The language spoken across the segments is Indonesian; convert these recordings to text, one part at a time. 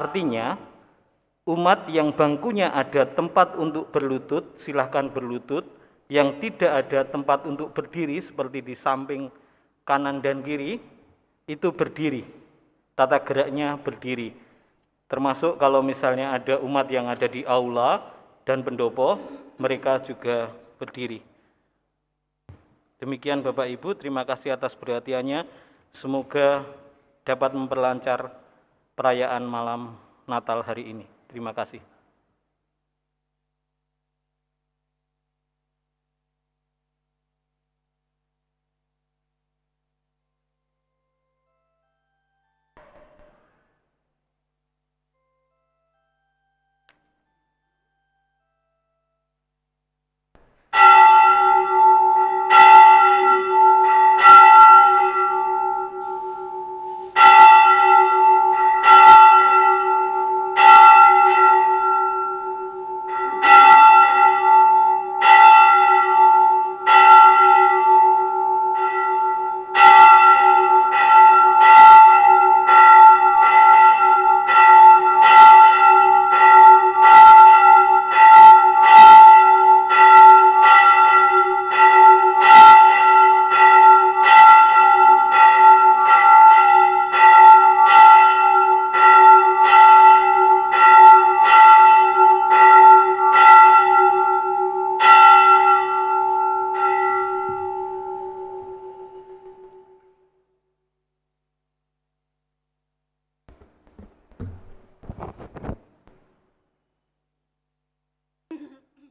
Artinya, umat yang bangkunya ada tempat untuk berlutut, silahkan berlutut. Yang tidak ada tempat untuk berdiri, seperti di samping kanan dan kiri, itu berdiri. Tata geraknya berdiri. Termasuk kalau misalnya ada umat yang ada di aula dan pendopo, mereka juga berdiri. Demikian Bapak Ibu, terima kasih atas perhatiannya. Semoga dapat memperlancar perayaan malam Natal hari ini. Terima kasih.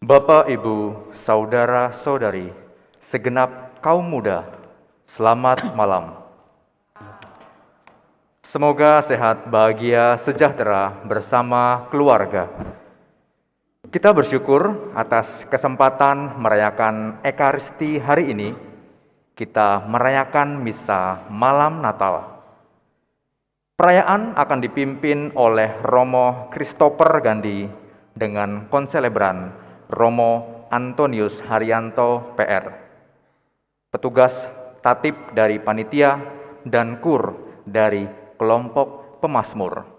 Bapak, Ibu, saudara-saudari, segenap kaum muda, selamat malam. Semoga sehat, bahagia, sejahtera bersama keluarga. Kita bersyukur atas kesempatan merayakan Ekaristi hari ini. Kita merayakan misa malam Natal. Perayaan akan dipimpin oleh Romo Christopher Gandhi dengan konselebran Romo Antonius Haryanto PR. Petugas tatip dari panitia dan kur dari kelompok pemazmur.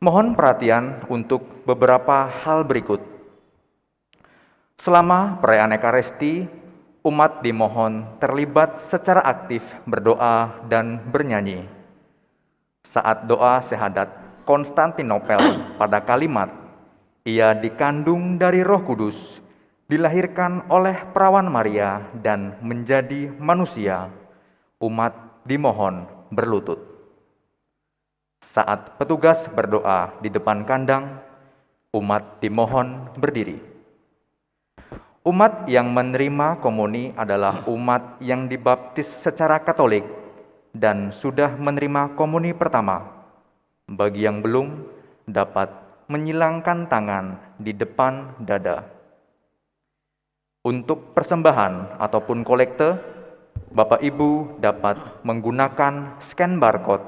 Mohon perhatian untuk beberapa hal berikut. Selama perayaan Ekaristi, umat dimohon terlibat secara aktif berdoa dan bernyanyi. Saat doa syahadat Konstantinopel pada kalimat, "Ia dikandung dari Roh Kudus, dilahirkan oleh perawan Maria dan menjadi manusia," umat dimohon berlutut. Saat petugas berdoa di depan kandang, umat dimohon berdiri. Umat yang menerima komuni adalah umat yang dibaptis secara Katolik dan sudah menerima komuni pertama. Bagi yang belum, dapat menyilangkan tangan di depan dada. Untuk persembahan ataupun kolekte, Bapak Ibu dapat menggunakan scan barcode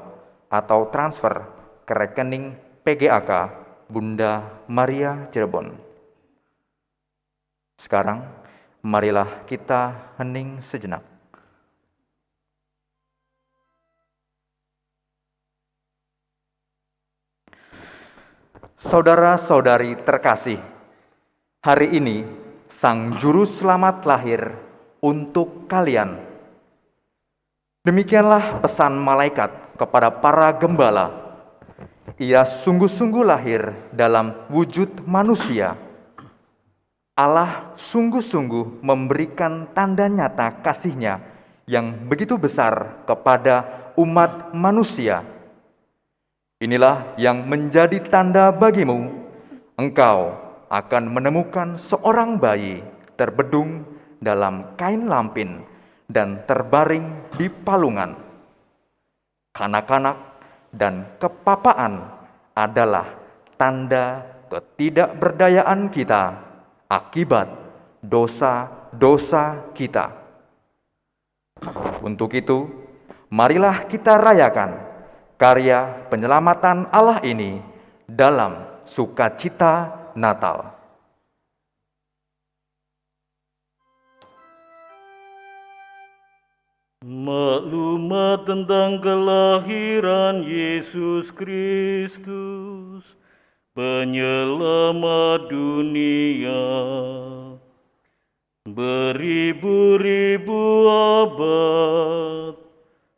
atau transfer ke rekening PGAK Bunda Maria Cirebon. Sekarang, marilah kita hening sejenak. Saudara-saudari terkasih, hari ini Sang Juru Selamat lahir untuk kalian. Demikianlah pesan malaikat kepada para gembala. Ia sungguh-sungguh lahir dalam wujud manusia. Allah sungguh-sungguh memberikan tanda nyata kasih-Nya yang begitu besar kepada umat manusia. Inilah yang menjadi tanda bagimu. Engkau akan menemukan seorang bayi terbedung dalam kain lampin dan terbaring di palungan. Kanak-kanak dan kepapaan adalah tanda ketidakberdayaan kita akibat dosa-dosa kita. Untuk itu, marilah kita rayakan karya penyelamatan Allah ini dalam sukacita Natal. Maklumat tentang kelahiran Yesus Kristus, penyelamat dunia. Beribu-ribu abad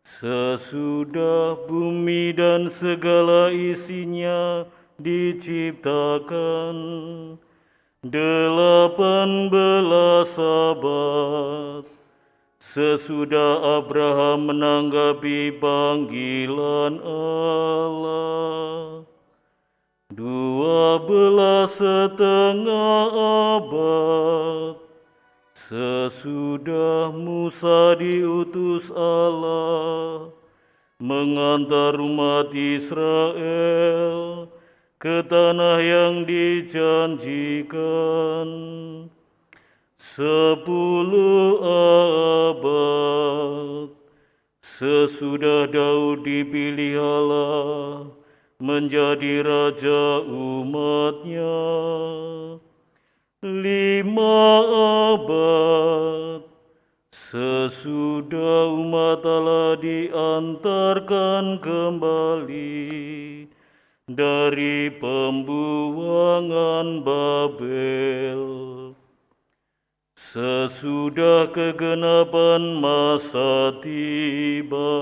sesudah bumi dan segala isinya diciptakan, 18 abad sesudah Abraham menanggapi panggilan Allah, 12,5 abad sesudah Musa diutus Allah mengantar umat Israel ke tanah yang dijanjikan, 10 abad sesudah Daud dipilih Allah menjadi raja umatnya, 5 abad sesudah umat Allah diantarkan kembali dari pembuangan Babel, sesudah kegenapan masa tiba,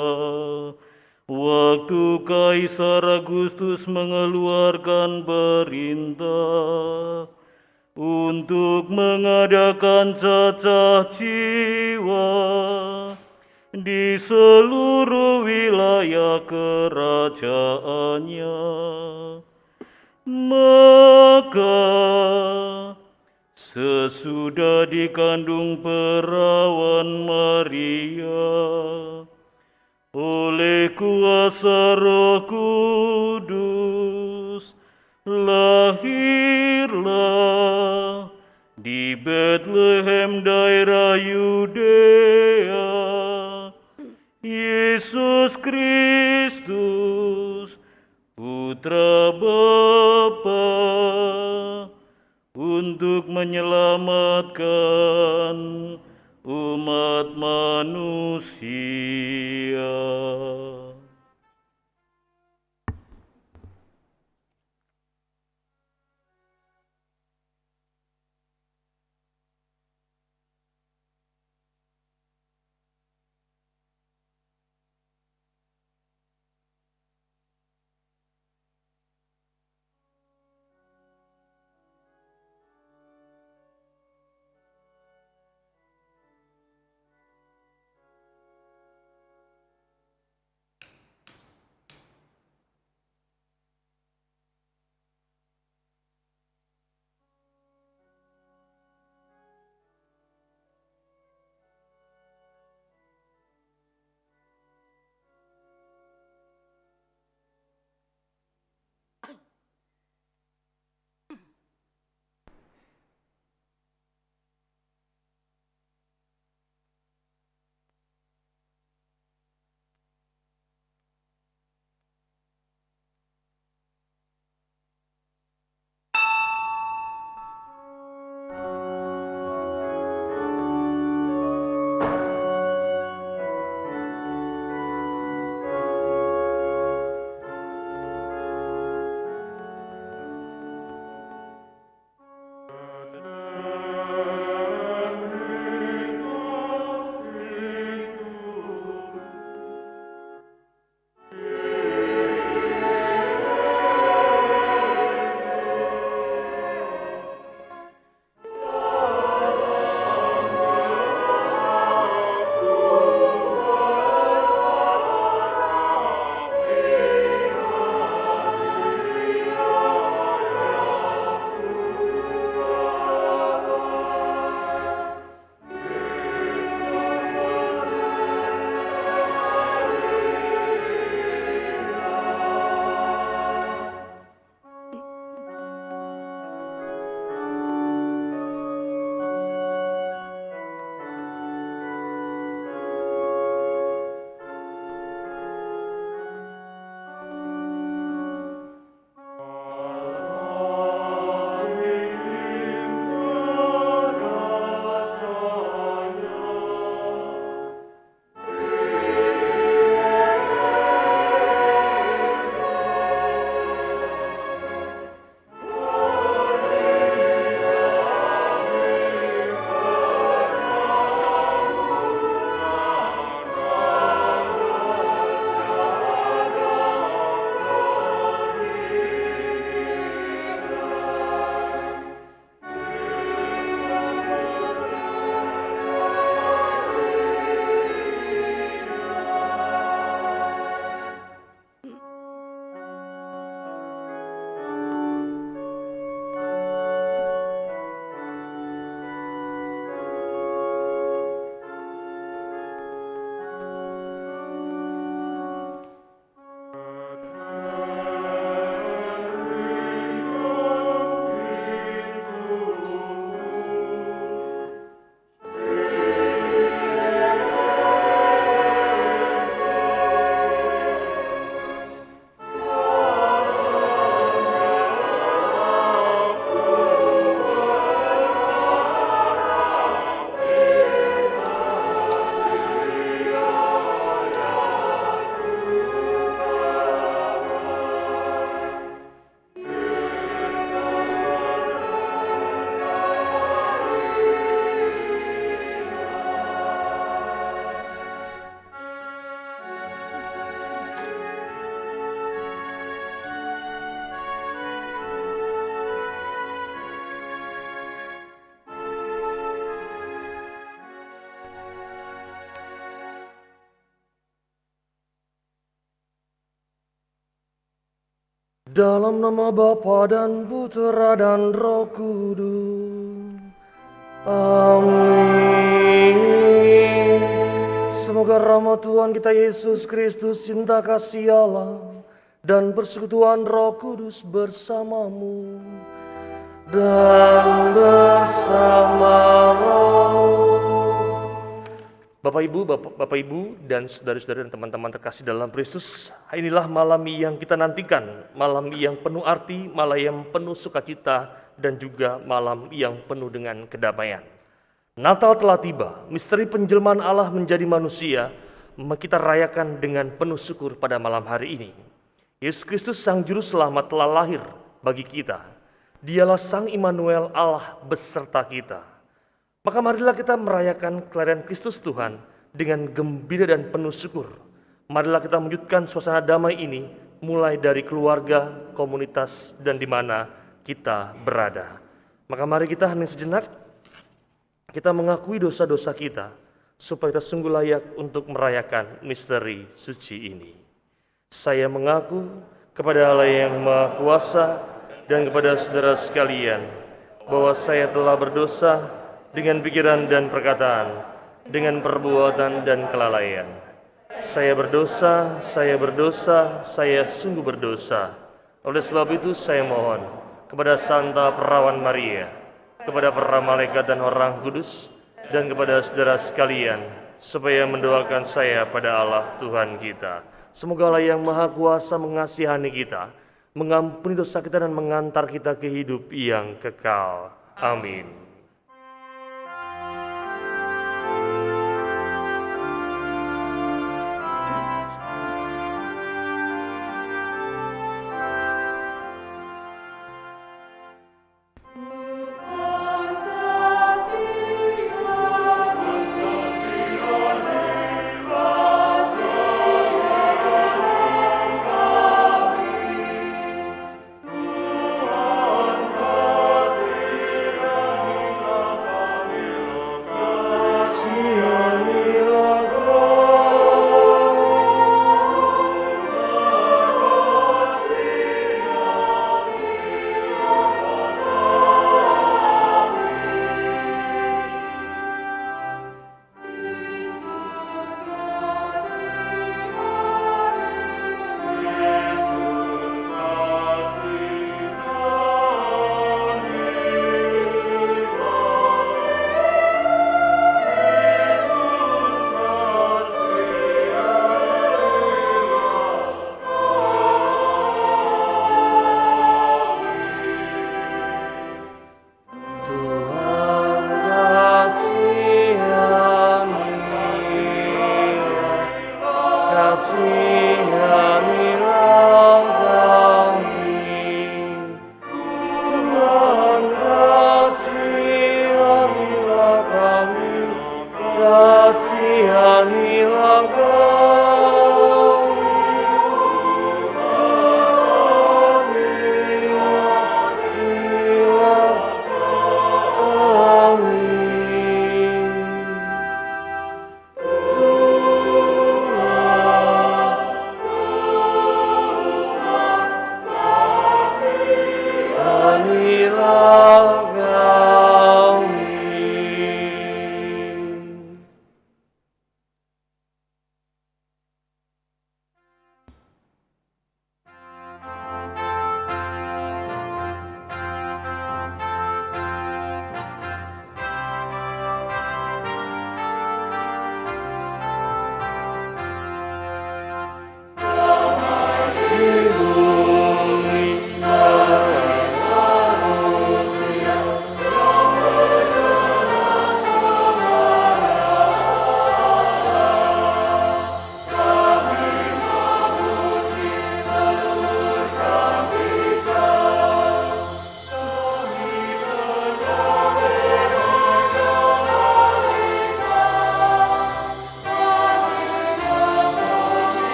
waktu Kaisar Agustus mengeluarkan perintah untuk mengadakan cacah jiwa di seluruh wilayah kerajaannya, maka sesudah dikandung perawan Maria oleh kuasa Roh Kudus, lahirlah di Bethlehem daerah Yudea Yesus Kristus, Putra Bapa, untuk menyelamatkan umat manusia. Dalam nama Bapa dan Putera dan Roh Kudus. Amin. Semoga rahmat Tuhan kita Yesus Kristus, cinta kasih Allah, dan persekutuan Roh Kudus bersamamu dan bersama roh. Bapak Ibu dan saudara-saudara dan teman-teman terkasih dalam Kristus, inilah malam yang kita nantikan, malam yang penuh arti, malam yang penuh sukacita, dan juga malam yang penuh dengan kedamaian. Natal telah tiba, misteri penjelmaan Allah menjadi manusia, kita rayakan dengan penuh syukur pada malam hari ini. Yesus Kristus Sang Juru Selamat telah lahir bagi kita. Dialah Sang Immanuel, Allah beserta kita. Maka marilah kita merayakan kelahiran Kristus Tuhan dengan gembira dan penuh syukur. Marilah kita menunjukkan suasana damai ini mulai dari keluarga, komunitas, dan di mana kita berada. Maka mari kita hening sejenak, kita mengakui dosa-dosa kita, supaya kita sungguh layak untuk merayakan misteri suci ini. Saya mengaku kepada Allah yang Maha Kuasa dan kepada saudara sekalian, bahwa saya telah berdosa dengan pikiran dan perkataan, dengan perbuatan dan kelalaian. Saya berdosa, saya sungguh berdosa. Oleh sebab itu saya mohon kepada Santa Perawan Maria, kepada para malaikat dan orang kudus, dan kepada saudara sekalian, supaya mendoakan saya pada Allah Tuhan kita. Semoga Allah yang Maha Kuasa mengasihani kita, mengampuni dosa kita dan mengantar kita ke hidup yang kekal. Amin.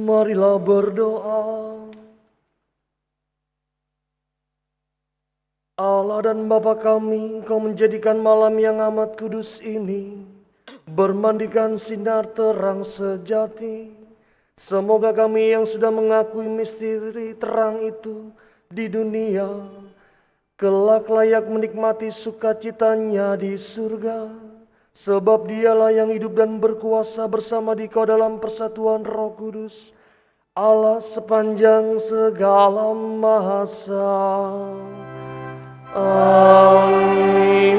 Marilah berdoa. Allah dan Bapa kami, Engkau menjadikan malam yang amat kudus ini bermandikan sinar terang sejati. Semoga kami yang sudah mengakui misteri terang itu di dunia, kelak layak menikmati sukacitanya di surga. Sebab dialah yang hidup dan berkuasa bersama Dikau dalam persatuan Roh Kudus, Allah sepanjang segala masa. Amin.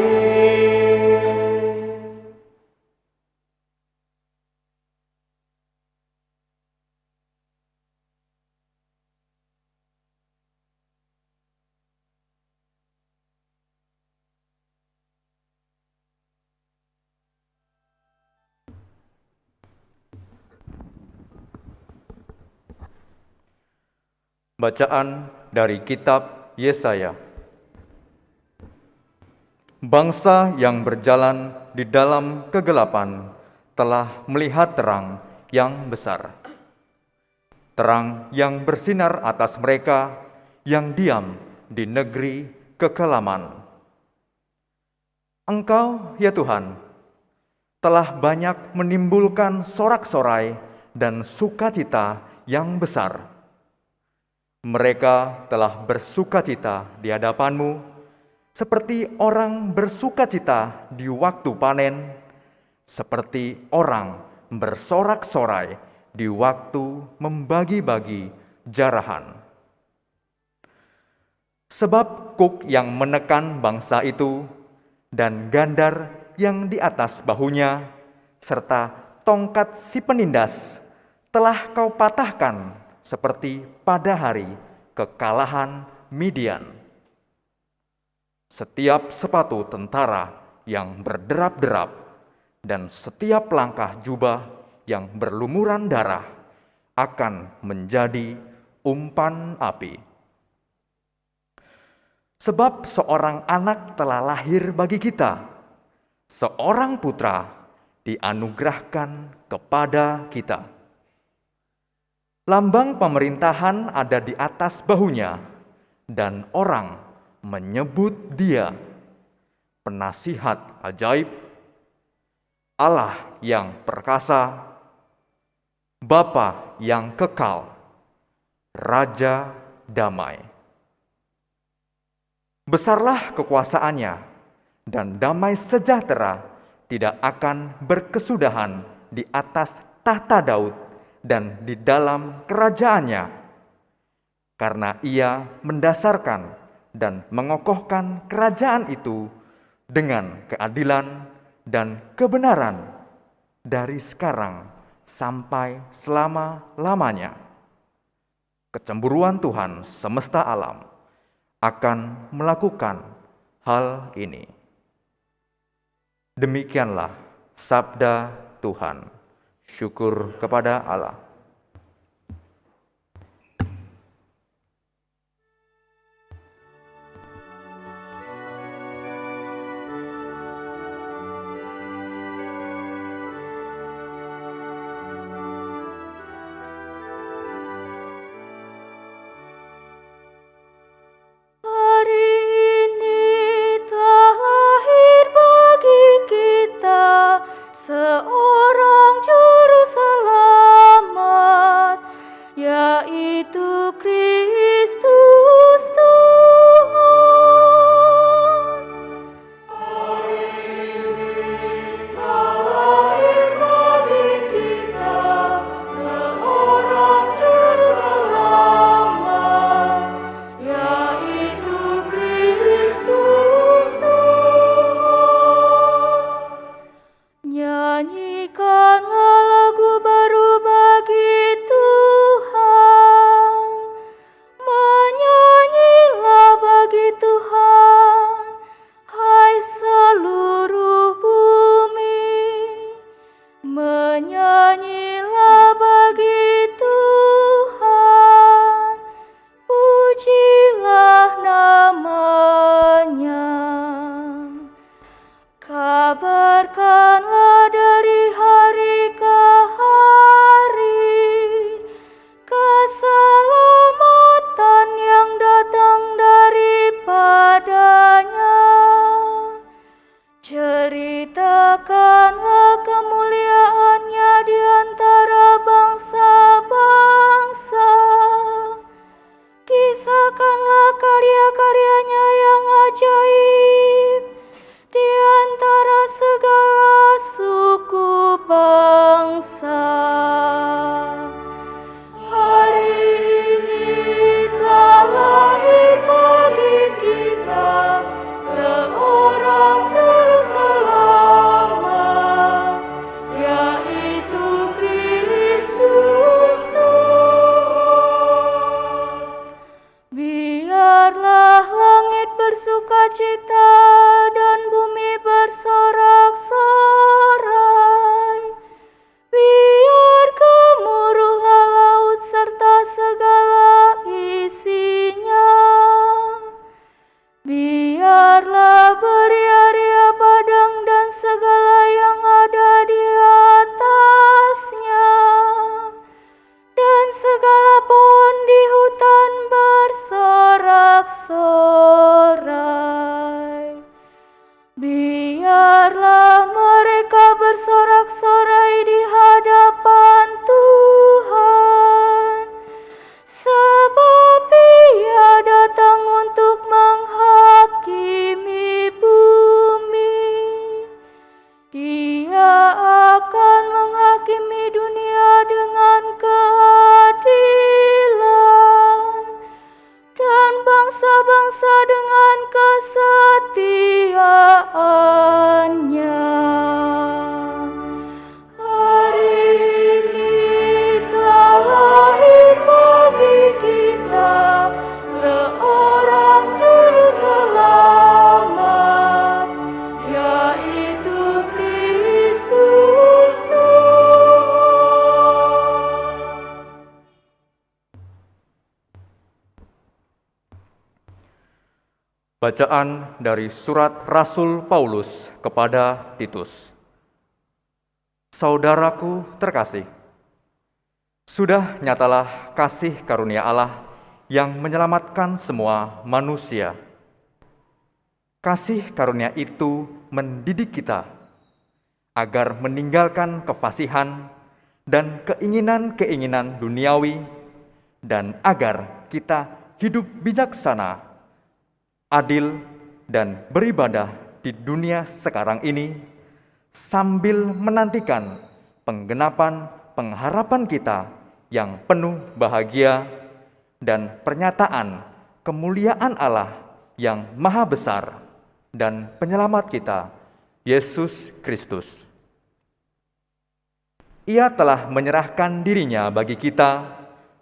Bacaan dari kitab Yesaya. Bangsa yang berjalan di dalam kegelapan telah melihat terang yang besar. Terang yang bersinar atas mereka yang diam di negeri kekelaman. Engkau, ya Tuhan, telah banyak menimbulkan sorak-sorai dan sukacita yang besar. Mereka telah bersukacita di hadapan-Mu, seperti orang bersukacita di waktu panen, seperti orang bersorak-sorai di waktu membagi-bagi jarahan. Sebab kuk yang menekan bangsa itu, dan gandar yang di atas bahunya, serta tongkat si penindas, telah Kau patahkan seperti pada hari kekalahan Midian. Setiap sepatu tentara yang berderap-derap dan setiap langkah jubah yang berlumuran darah akan menjadi umpan api. Sebab seorang anak telah lahir bagi kita, seorang putra dianugerahkan kepada kita. Lambang pemerintahan ada di atas bahunya, dan orang menyebut Dia Penasihat Ajaib, Allah yang perkasa, Bapa yang kekal, Raja damai. Besarlah kekuasaannya, dan damai sejahtera tidak akan berkesudahan di atas tahta Daud dan di dalam kerajaannya, karena Ia mendasarkan dan mengokohkan kerajaan itu dengan keadilan dan kebenaran dari sekarang sampai selama-lamanya. Kecemburuan Tuhan semesta alam akan melakukan hal ini. Demikianlah sabda Tuhan. Syukur kepada Allah. Seorang juru selamat. Bacaan dari surat Rasul Paulus kepada Titus. Saudaraku terkasih, sudah nyatalah kasih karunia Allah yang menyelamatkan semua manusia. Kasih karunia itu mendidik kita agar meninggalkan kefasihan dan keinginan-keinginan duniawi, dan agar kita hidup bijaksana, adil, dan beribadah di dunia sekarang ini, sambil menantikan penggenapan pengharapan kita yang penuh bahagia dan pernyataan kemuliaan Allah yang maha besar dan penyelamat kita, Yesus Kristus. Ia telah menyerahkan dirinya bagi kita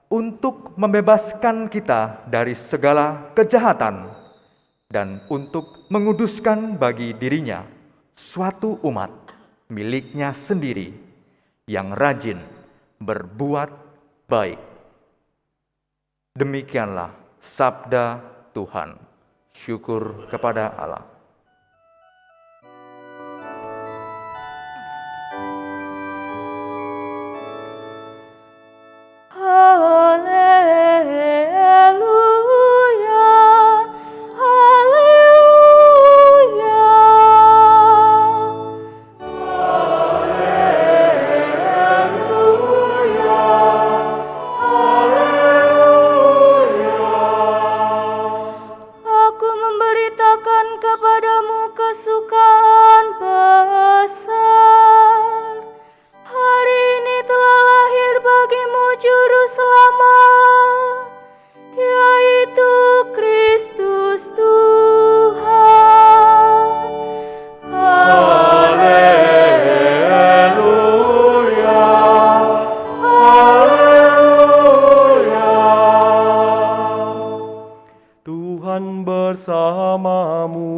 untuk membebaskan kita dari segala kejahatan dan untuk menguduskan bagi dirinya suatu umat miliknya sendiri yang rajin berbuat baik. Demikianlah sabda Tuhan. Syukur kepada Allah. Bersamamu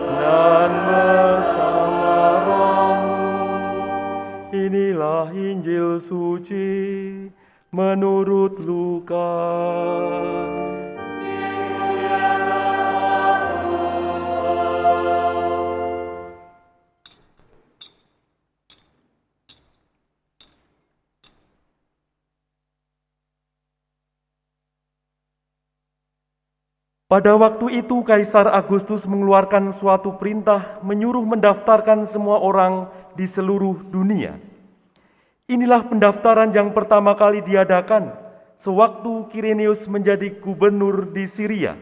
dan bersama rohmu. Inilah Injil suci menurut Lukas. Pada waktu itu Kaisar Agustus mengeluarkan suatu perintah menyuruh mendaftarkan semua orang di seluruh dunia. Inilah pendaftaran yang pertama kali diadakan sewaktu Kirenius menjadi gubernur di Syria.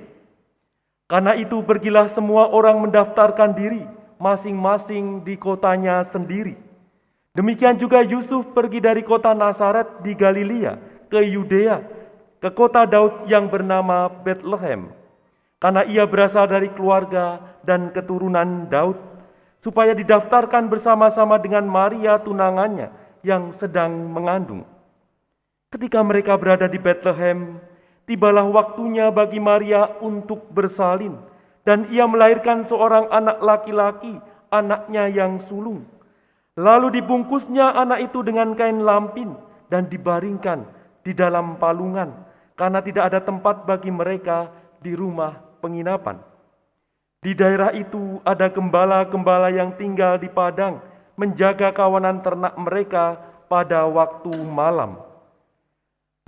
Karena itu pergilah semua orang mendaftarkan diri masing-masing di kotanya sendiri. Demikian juga Yusuf pergi dari kota Nazaret di Galilea ke Yudea, ke kota Daud yang bernama Betlehem, karena ia berasal dari keluarga dan keturunan Daud, supaya didaftarkan bersama-sama dengan Maria tunangannya yang sedang mengandung. Ketika mereka berada di Betlehem, tibalah waktunya bagi Maria untuk bersalin, dan ia melahirkan seorang anak laki-laki, anaknya yang sulung. Lalu dibungkusnya anak itu dengan kain lampin dan dibaringkan di dalam palungan, karena tidak ada tempat bagi mereka di rumah penginapan. Di daerah itu ada gembala-gembala yang tinggal di padang, menjaga kawanan ternak mereka pada waktu malam.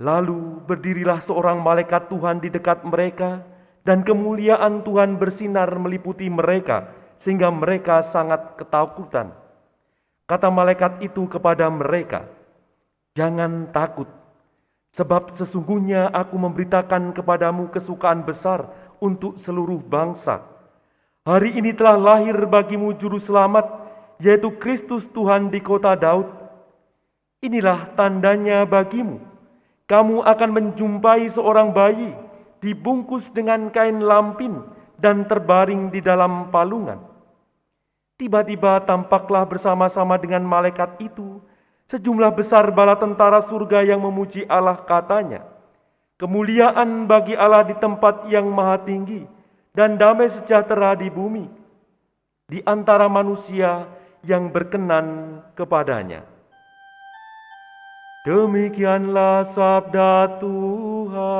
Lalu berdirilah seorang malaikat Tuhan di dekat mereka, dan kemuliaan Tuhan bersinar meliputi mereka, sehingga mereka sangat ketakutan. Kata malaikat itu kepada mereka, "Jangan takut, sebab sesungguhnya aku memberitakan kepadamu kesukaan besar untuk seluruh bangsa. Hari ini telah lahir bagimu juru selamat, yaitu Kristus Tuhan di kota Daud. Inilah tandanya bagimu. Kamu akan menjumpai seorang bayi dibungkus dengan kain lampin dan terbaring di dalam palungan." Tiba-tiba tampaklah bersama-sama dengan malaikat itu sejumlah besar bala tentara surga yang memuji Allah, katanya, "Kemuliaan bagi Allah di tempat yang maha tinggi, dan damai sejahtera di bumi, di antara manusia yang berkenan kepadanya." Demikianlah sabda Tuhan.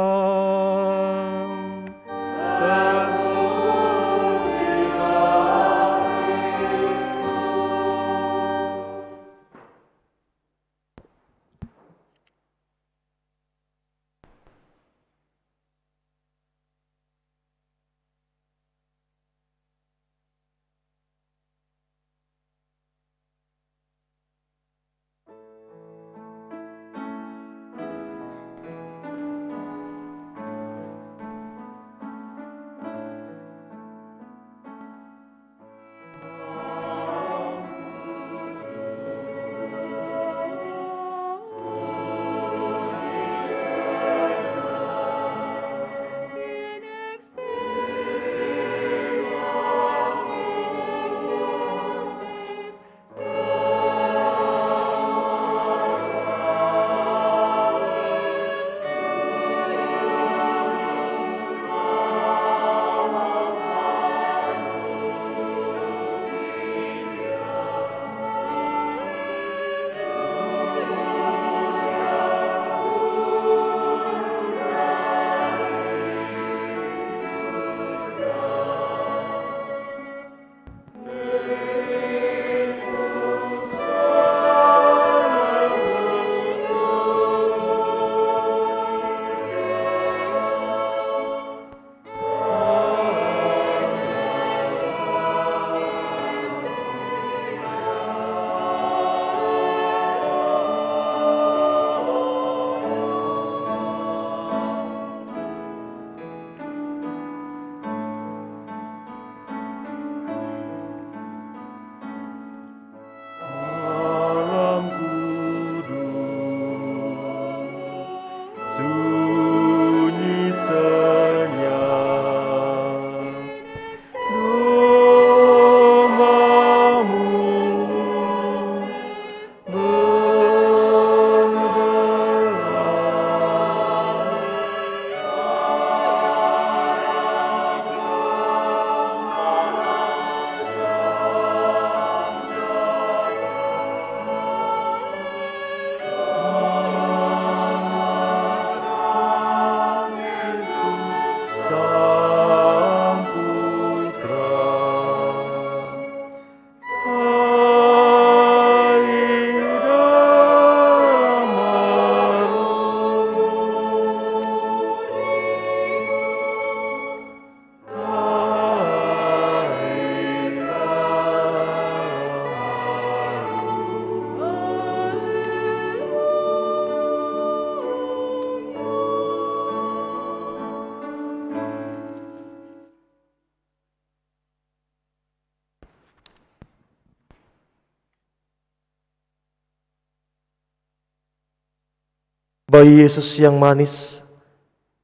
Bayi Yesus yang manis,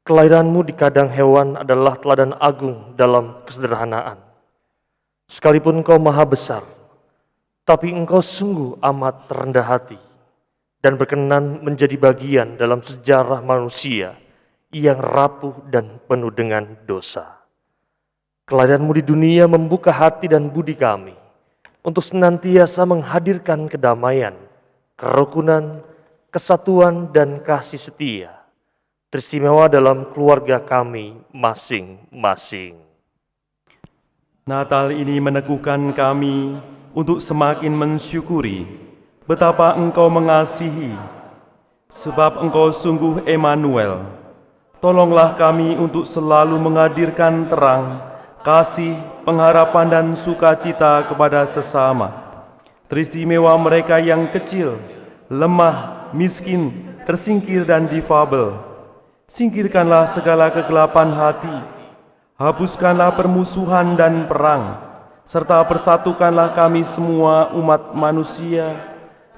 kelahiranmu di kandang hewan adalah teladan agung dalam kesederhanaan. Sekalipun engkau maha besar, tapi engkau sungguh amat rendah hati dan berkenan menjadi bagian dalam sejarah manusia yang rapuh dan penuh dengan dosa. Kelahiranmu di dunia membuka hati dan budi kami untuk senantiasa menghadirkan kedamaian, kerukunan, kesatuan, dan kasih setia teristimewa dalam keluarga kami masing-masing. Natal ini meneguhkan kami untuk semakin mensyukuri betapa Engkau mengasihi, sebab Engkau sungguh Emmanuel. Tolonglah kami untuk selalu menghadirkan terang, kasih, pengharapan, dan sukacita kepada sesama. Teristimewa mereka yang kecil, lemah, miskin, tersingkir, dan difabel. Singkirkanlah segala kegelapan hati, hapuskanlah permusuhan dan perang, serta persatukanlah kami semua umat manusia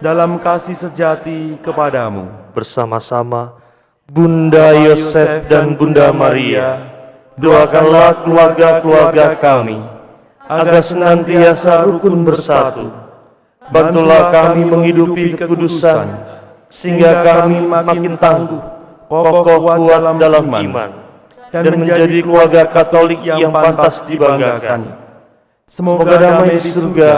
dalam kasih sejati kepadamu. Bersama-sama Bunda Yosef dan Bunda Maria, doakanlah keluarga-keluarga kami agar senantiasa rukun bersatu. Bantulah kami menghidupi kekudusan sehingga kami makin tangguh, kokoh kuat dalam iman, dan menjadi keluarga Katolik yang pantas dibanggakan. Semoga damai di surga,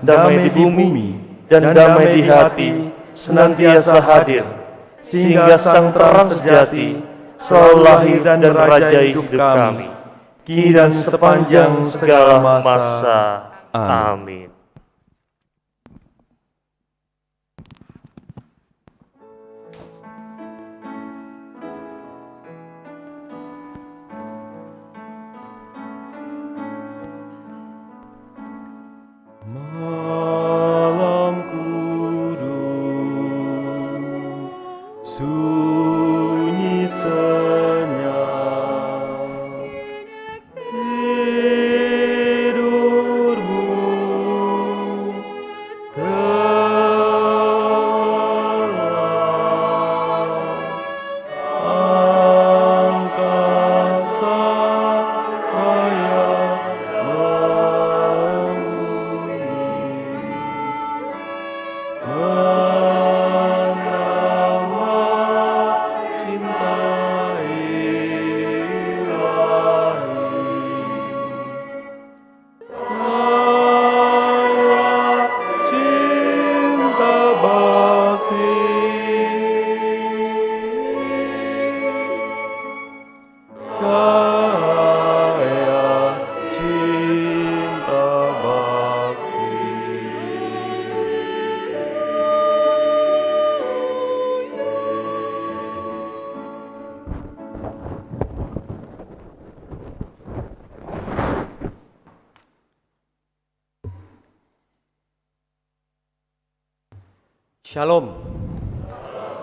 damai di bumi, dan damai di hati senantiasa hadir, sehingga sang terang sejati selalu lahir dan merajai hidup kami, kini dan sepanjang segala masa. Amin. Malam kudus, sunyi senyap, tidurmu terlelap, angkasa raya Shalom.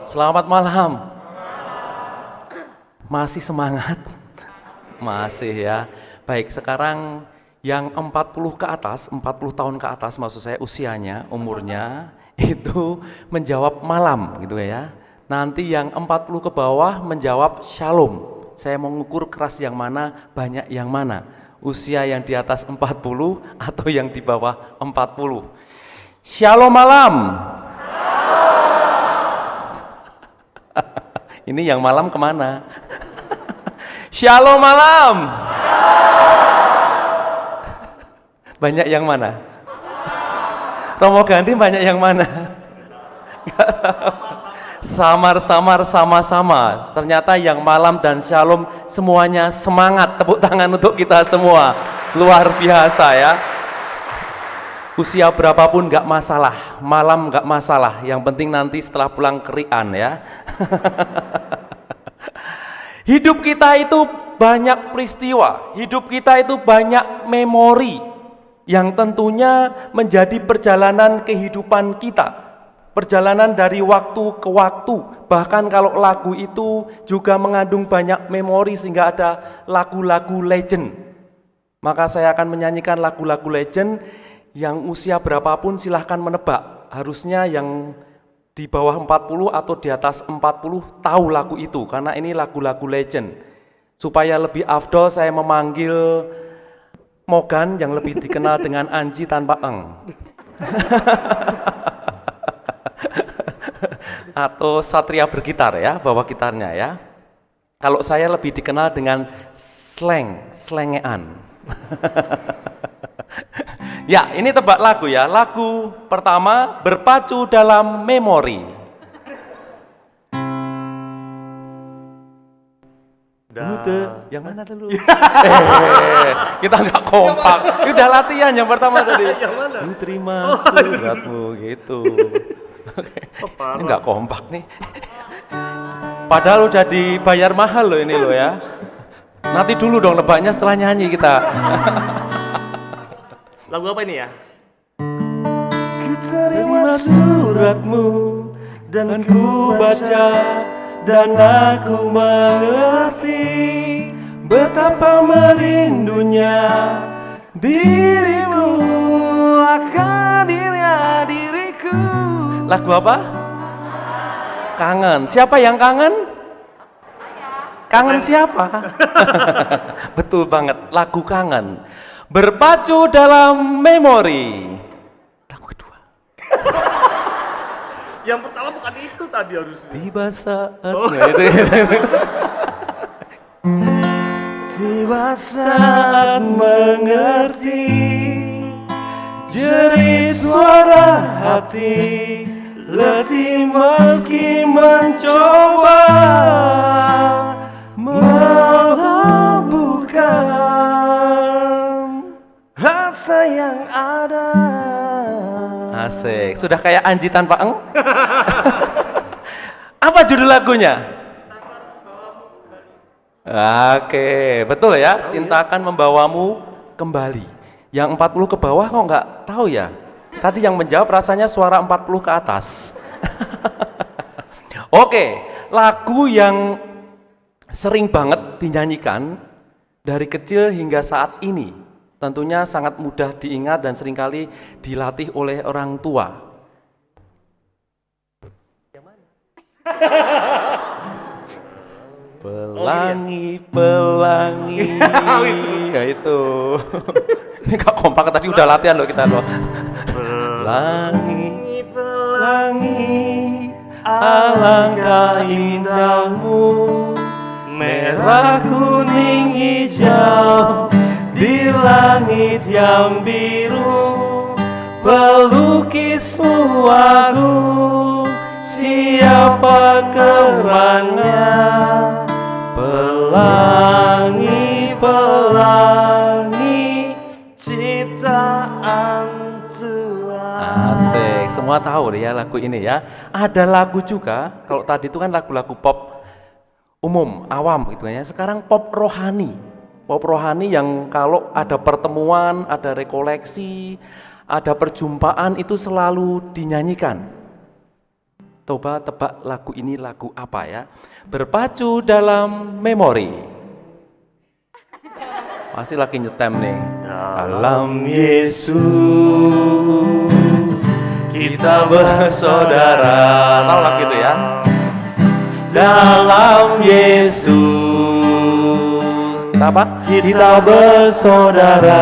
Selamat malam. Masih semangat? Masih ya. Baik, sekarang yang 40 ke atas, 40 tahun ke atas maksud saya usianya, umurnya itu menjawab malam gitu ya. Nanti yang 40 ke bawah menjawab shalom. Saya mau mengukur keras yang mana, banyak yang mana. Usia yang di atas 40 atau yang di bawah 40. Shalom malam. Ini yang malam kemana? Shalom malam. Banyak yang mana? Romo Gandhi banyak yang mana? Samar-samar sama-sama. Ternyata yang malam dan shalom semuanya semangat. Tepuk tangan untuk kita semua. Luar biasa ya. Usia berapapun nggak masalah, malam nggak masalah. Yang penting nanti setelah pulang kerian ya. Hidup kita itu banyak peristiwa, hidup kita itu banyak memori yang tentunya menjadi perjalanan kehidupan kita. Perjalanan dari waktu ke waktu, bahkan kalau lagu itu juga mengandung banyak memori sehingga ada lagu-lagu legend. Maka saya akan menyanyikan lagu-lagu legend yang usia berapapun silahkan menebak. Harusnya yang di bawah 40 atau di atas 40 tahu lagu itu, karena ini lagu-lagu legend. Supaya lebih afdol saya memanggil Mogan yang lebih dikenal dengan Anji tanpa eng. Atau Satria bergitar ya, bawa gitarnya ya. Kalau saya lebih dikenal dengan slengean. Ya, ini tebak lagu ya. Lagu pertama, Berpacu Dalam Memori. Yang mana dulu? Kita nggak kompak. Ini udah latihan yang pertama tadi. Yang mana? Ku terima suratmu gitu. Ini nggak kompak nih. Padahal udah dibayar mahal loh ini loh ya. Nanti dulu dong nebaknya setelah nyanyi kita. Lagu apa ini ya? Ku terima suratmu dan ku baca dan aku mengerti betapa merindunya dirimu akan diriku. Lagu apa? Kangen. Siapa yang kangen? Kangen siapa? Betul banget, lagu kangen. Berpacu dalam memori. Lagu kedua. Yang pertama bukan itu tadi harusnya. Tiba saat Tiba saat mengerti jerit suara hati, letih meski mencoba melumpuhkan rasa yang ada. Asik. Sudah kayak Anji tanpa eng? Apa judul lagunya? Oke, betul ya. Cinta akan membawamu kembali. Yang 40 ke bawah kok nggak tahu ya? Tadi yang menjawab rasanya suara 40 ke atas. Oke, lagu yang sering banget dinyanyikan dari kecil hingga saat ini. Tentunya sangat mudah diingat dan seringkali dilatih oleh orang tua. Pelangi, pelangi, ya itu. Ini gak kompak, tadi udah latihan loh kita loh. Pelangi, pelangi, alangkah indahmu, merah, kuning, hijau, di langit yang biru, pelukismu agung, siapa kerannya? Pelangi, pelangi, ciptaan Tuhan. Asik, semua tahu ya lagu ini ya. Ada lagu juga, kalau tadi itu kan lagu-lagu pop umum, awam gitu ya. Sekarang pop rohani. Pop rohani yang kalau ada pertemuan, ada rekoleksi, ada perjumpaan itu selalu dinyanyikan. Coba tebak lagu ini lagu apa ya? Berpacu dalam memori. Masih lagi nyetem nih. Dalam Yesus kita bersaudara. Tahu lagu itu ya? Dalam Yesus kita apa? Kita bersaudara.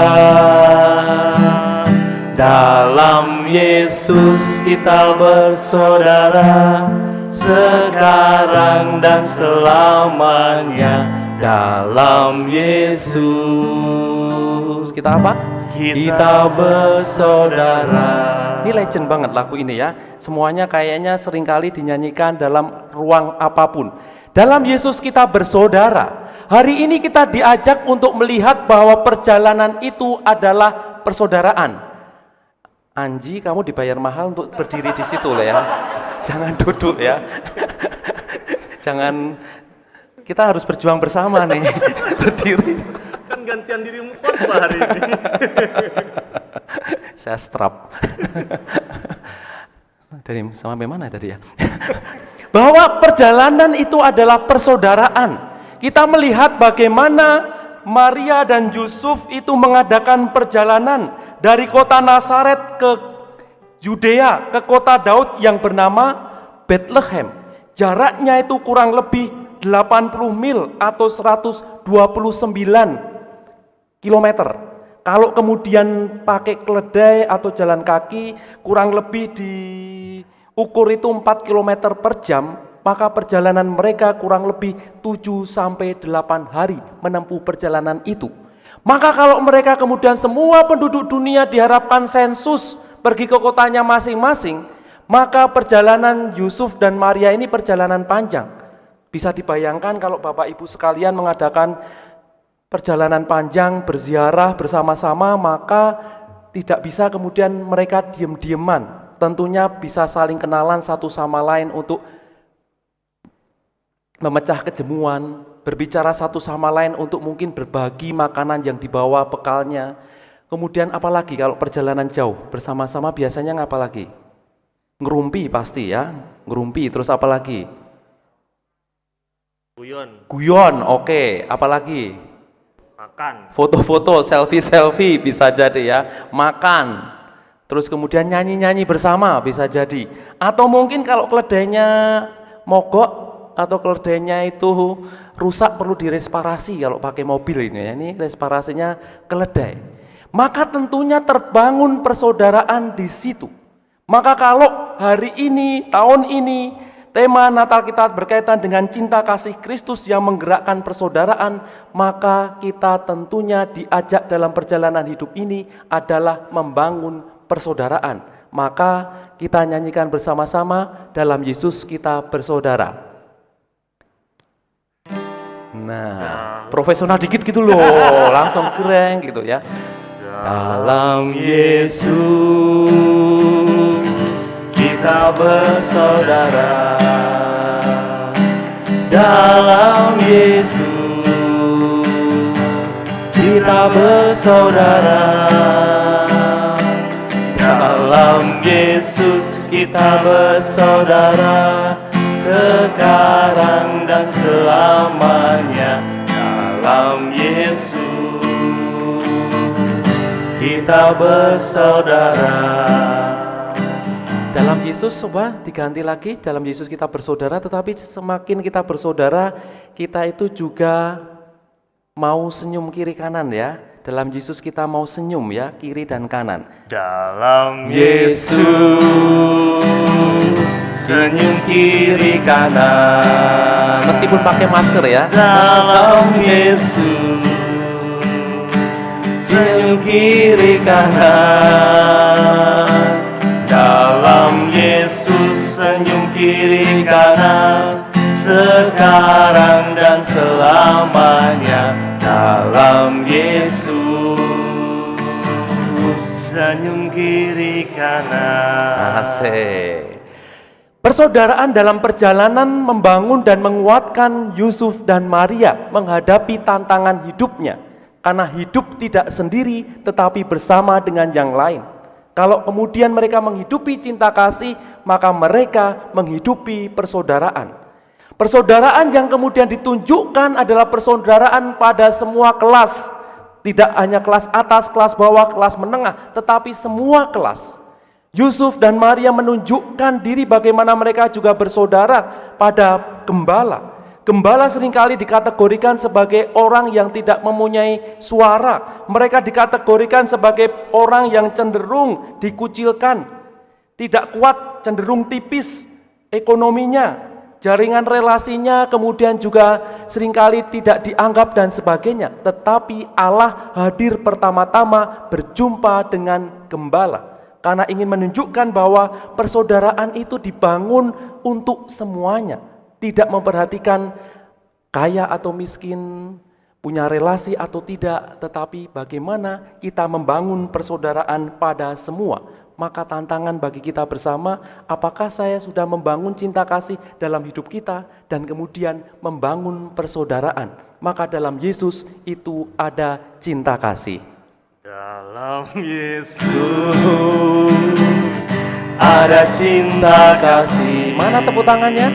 Dalam Yesus kita bersaudara, sekarang dan selamanya. Dalam Yesus kita apa? Kita bersaudara. Ini legend banget lagu ini ya. Semuanya kayaknya seringkali dinyanyikan dalam ruang apapun. Dalam Yesus kita bersaudara. Hari ini kita diajak untuk melihat bahwa perjalanan itu adalah persaudaraan. Anji, kamu dibayar mahal untuk berdiri di situ loh ya. Jangan duduk ya. Jangan, kita harus berjuang bersama nih. Berdiri. Kan gantian dirimu khotbah hari ini. Saya strap. Dari sampai mana tadi ya? Bahwa perjalanan itu adalah persaudaraan. Kita melihat bagaimana Maria dan Yusuf itu mengadakan perjalanan dari kota Nazaret ke Yudea, ke kota Daud yang bernama Bethlehem. Jaraknya itu kurang lebih 80 mil atau 129 kilometer. Kalau kemudian pakai keledai atau jalan kaki kurang lebih diukur itu 4 km per jam, maka perjalanan mereka kurang lebih 7 sampai 8 hari menempuh perjalanan itu. Maka kalau mereka kemudian semua penduduk dunia diharapkan sensus pergi ke kotanya masing-masing, maka perjalanan Yusuf dan Maria ini perjalanan panjang. Bisa dibayangkan kalau Bapak Ibu sekalian mengadakan perjalanan panjang berziarah bersama-sama, maka tidak bisa kemudian mereka diem-dieman. Tentunya bisa saling kenalan satu sama lain untuk memecah kejemuan, berbicara satu sama lain untuk mungkin berbagi makanan yang dibawa bekalnya. Kemudian apalagi kalau perjalanan jauh bersama-sama biasanya ngapa lagi? Ngerumpi pasti ya, ngerumpi, terus apalagi? Guyon, oke, apalagi? Makan. Foto-foto, selfie-selfie bisa jadi ya, makan. Terus kemudian nyanyi-nyanyi bersama bisa jadi. Atau mungkin kalau keledainya mogok atau keledainya itu rusak perlu diresparasi kalau pakai mobil ini ya. Ini resparasinya keledai. Maka tentunya terbangun persaudaraan di situ. Maka kalau hari ini, tahun ini tema Natal kita berkaitan dengan cinta kasih Kristus yang menggerakkan persaudaraan, maka kita tentunya diajak dalam perjalanan hidup ini adalah membangun persaudaraan. Maka kita nyanyikan bersama-sama, dalam Yesus kita bersaudara. Nah, profesional dikit gitu loh, langsung keren gitu ya. Dalam Yesus kita bersaudara, dalam Yesus kita bersaudara, dalam Yesus kita bersaudara, sekarang dan selamanya. Dalam Yesus kita bersaudara. Dalam Yesus, coba diganti lagi, dalam Yesus kita bersaudara, tetapi semakin kita bersaudara, kita itu juga mau senyum kiri kanan ya. Dalam Yesus kita mau senyum ya, kiri dan kanan. Dalam Yesus senyum kiri kanan, meskipun pakai masker ya. dalam Yesus Senyum kiri kanan, dalam Yesus senyum kiri kanan, sekarang dan selamanya. Dalam Yesus senyum kiri kanan. asik. Persaudaraan dalam perjalanan membangun dan menguatkan Yusuf dan Maria menghadapi tantangan hidupnya. Karena hidup tidak sendiri tetapi bersama dengan yang lain. Kalau kemudian mereka menghidupi cinta kasih, maka mereka menghidupi persaudaraan. Persaudaraan yang kemudian ditunjukkan adalah persaudaraan pada semua kelas. Tidak hanya kelas atas, kelas bawah, kelas menengah, tetapi semua kelas. Yusuf dan Maria menunjukkan diri bagaimana mereka juga bersaudara pada gembala. Gembala seringkali dikategorikan sebagai orang yang tidak mempunyai suara. Mereka dikategorikan sebagai orang yang cenderung dikucilkan, tidak kuat, cenderung tipis ekonominya, jaringan relasinya kemudian juga seringkali tidak dianggap dan sebagainya. Tetapi Allah hadir pertama-tama berjumpa dengan gembala karena ingin menunjukkan bahwa persaudaraan itu dibangun untuk semuanya. Tidak memperhatikan kaya atau miskin, punya relasi atau tidak, tetapi bagaimana kita membangun persaudaraan pada semua. Maka tantangan bagi kita bersama, apakah saya sudah membangun cinta kasih dalam hidup kita dan kemudian membangun persaudaraan. Maka dalam Yesus itu ada cinta kasih. Dalam Yesus ada cinta kasih. Mana tepuk tangannya?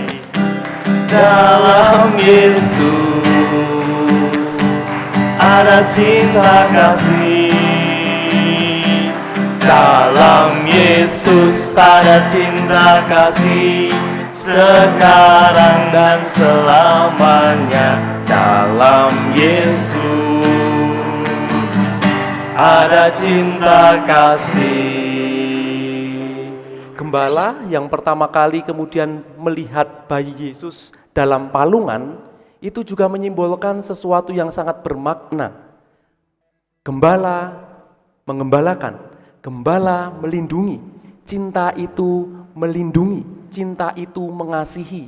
Dalam Yesus ada cinta kasih. Dalam Yesus ada cinta kasih. sekarang dan selamanya. Dalam Yesus ada cinta kasih. Gembala yang pertama kali kemudian melihat bayi Yesus dalam palungan, itu juga menyimbolkan sesuatu yang sangat bermakna. Gembala mengembalakan, gembala melindungi, cinta itu melindungi, cinta itu mengasihi.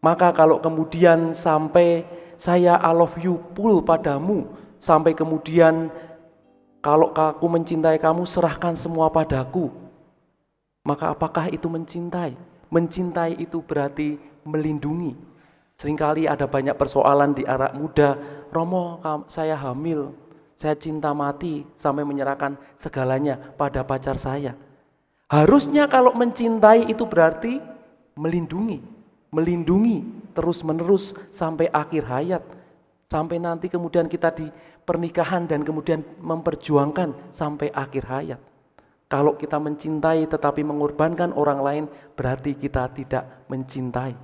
Maka kalau kemudian sampai saya I love you full padamu, sampai kemudian kalau aku mencintai kamu serahkan semua padaku, maka apakah itu mencintai? Mencintai itu berarti melindungi. Seringkali ada banyak persoalan di anak muda, Romo saya hamil, saya cinta mati sampai menyerahkan segalanya pada pacar saya. Harusnya kalau mencintai itu berarti melindungi, melindungi terus menerus sampai akhir hayat, sampai nanti kemudian kita di pernikahan dan kemudian memperjuangkan sampai akhir hayat. Kalau kita mencintai tetapi mengorbankan orang lain, berarti kita tidak mencintai.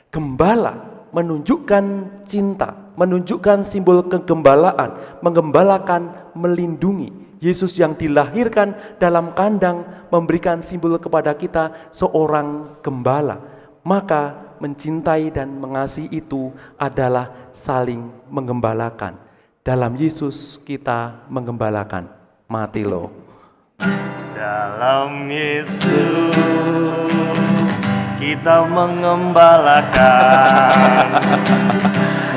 Gembala menunjukkan cinta, menunjukkan simbol kegembalaan, menggembalakan, melindungi. Yesus yang dilahirkan dalam kandang memberikan simbol kepada kita seorang gembala. Maka mencintai dan mengasihi itu adalah saling menggembalakan. Dalam Yesus kita menggembalakan. Mati lo. Dalam Yesus kita mengembalakan.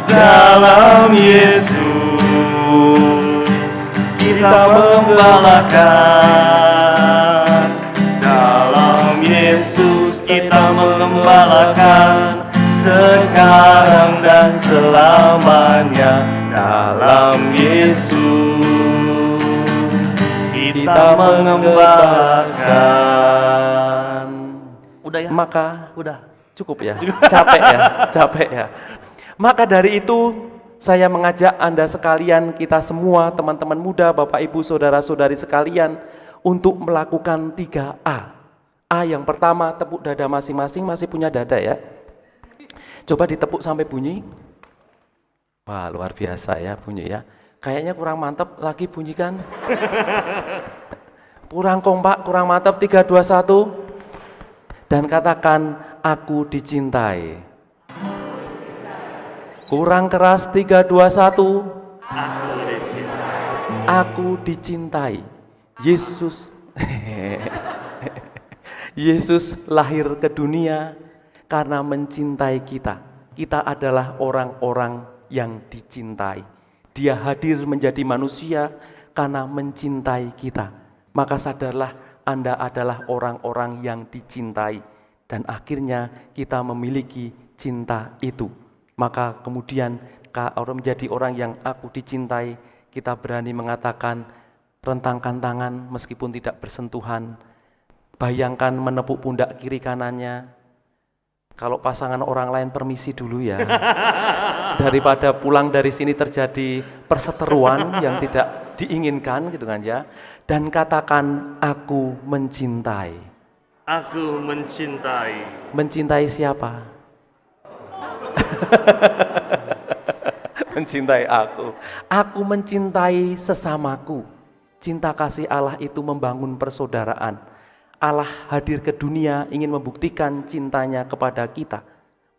Dalam Yesus kita mengembalakan. Dalam Yesus kita mengembalakan sekarang dan selamanya. Dalam Yesus kita mengembalakan. Udah ya? Maka Udah. cukup ya, capek ya, capek ya. Maka dari itu saya mengajak Anda sekalian, kita semua teman-teman muda, Bapak Ibu, saudara-saudari sekalian, untuk melakukan 3A. A yang pertama, tepuk dada masing-masing, masih punya dada ya. Coba ditepuk sampai bunyi. Wah, luar biasa ya bunyi ya. Kayaknya kurang mantap, lagi bunyi kan? Kurang kompak, kurang mantap, 3, 2, 1. Dan katakan, aku dicintai. Kurang keras, 3, 2, 1. Aku dicintai. Yesus Yesus lahir ke dunia karena mencintai kita. Kita adalah orang-orang yang dicintai. Dia hadir menjadi manusia karena mencintai kita. Maka sadarlah Anda adalah orang-orang yang dicintai. Dan akhirnya kita memiliki cinta itu. Maka kemudian kalau menjadi orang yang aku dicintai, kita berani mengatakan, rentangkan tangan meskipun tidak bersentuhan. Bayangkan menepuk pundak kiri kanannya. Kalau pasangan orang lain permisi dulu ya. Daripada pulang dari sini terjadi perseteruan yang tidak diinginkan gitu kan ya. Dan katakan, aku mencintai. Aku mencintai. Mencintai siapa? Mencintai aku. Aku mencintai sesamaku. Cinta kasih Allah itu membangun persaudaraan. Allah hadir ke dunia ingin membuktikan cintanya kepada kita.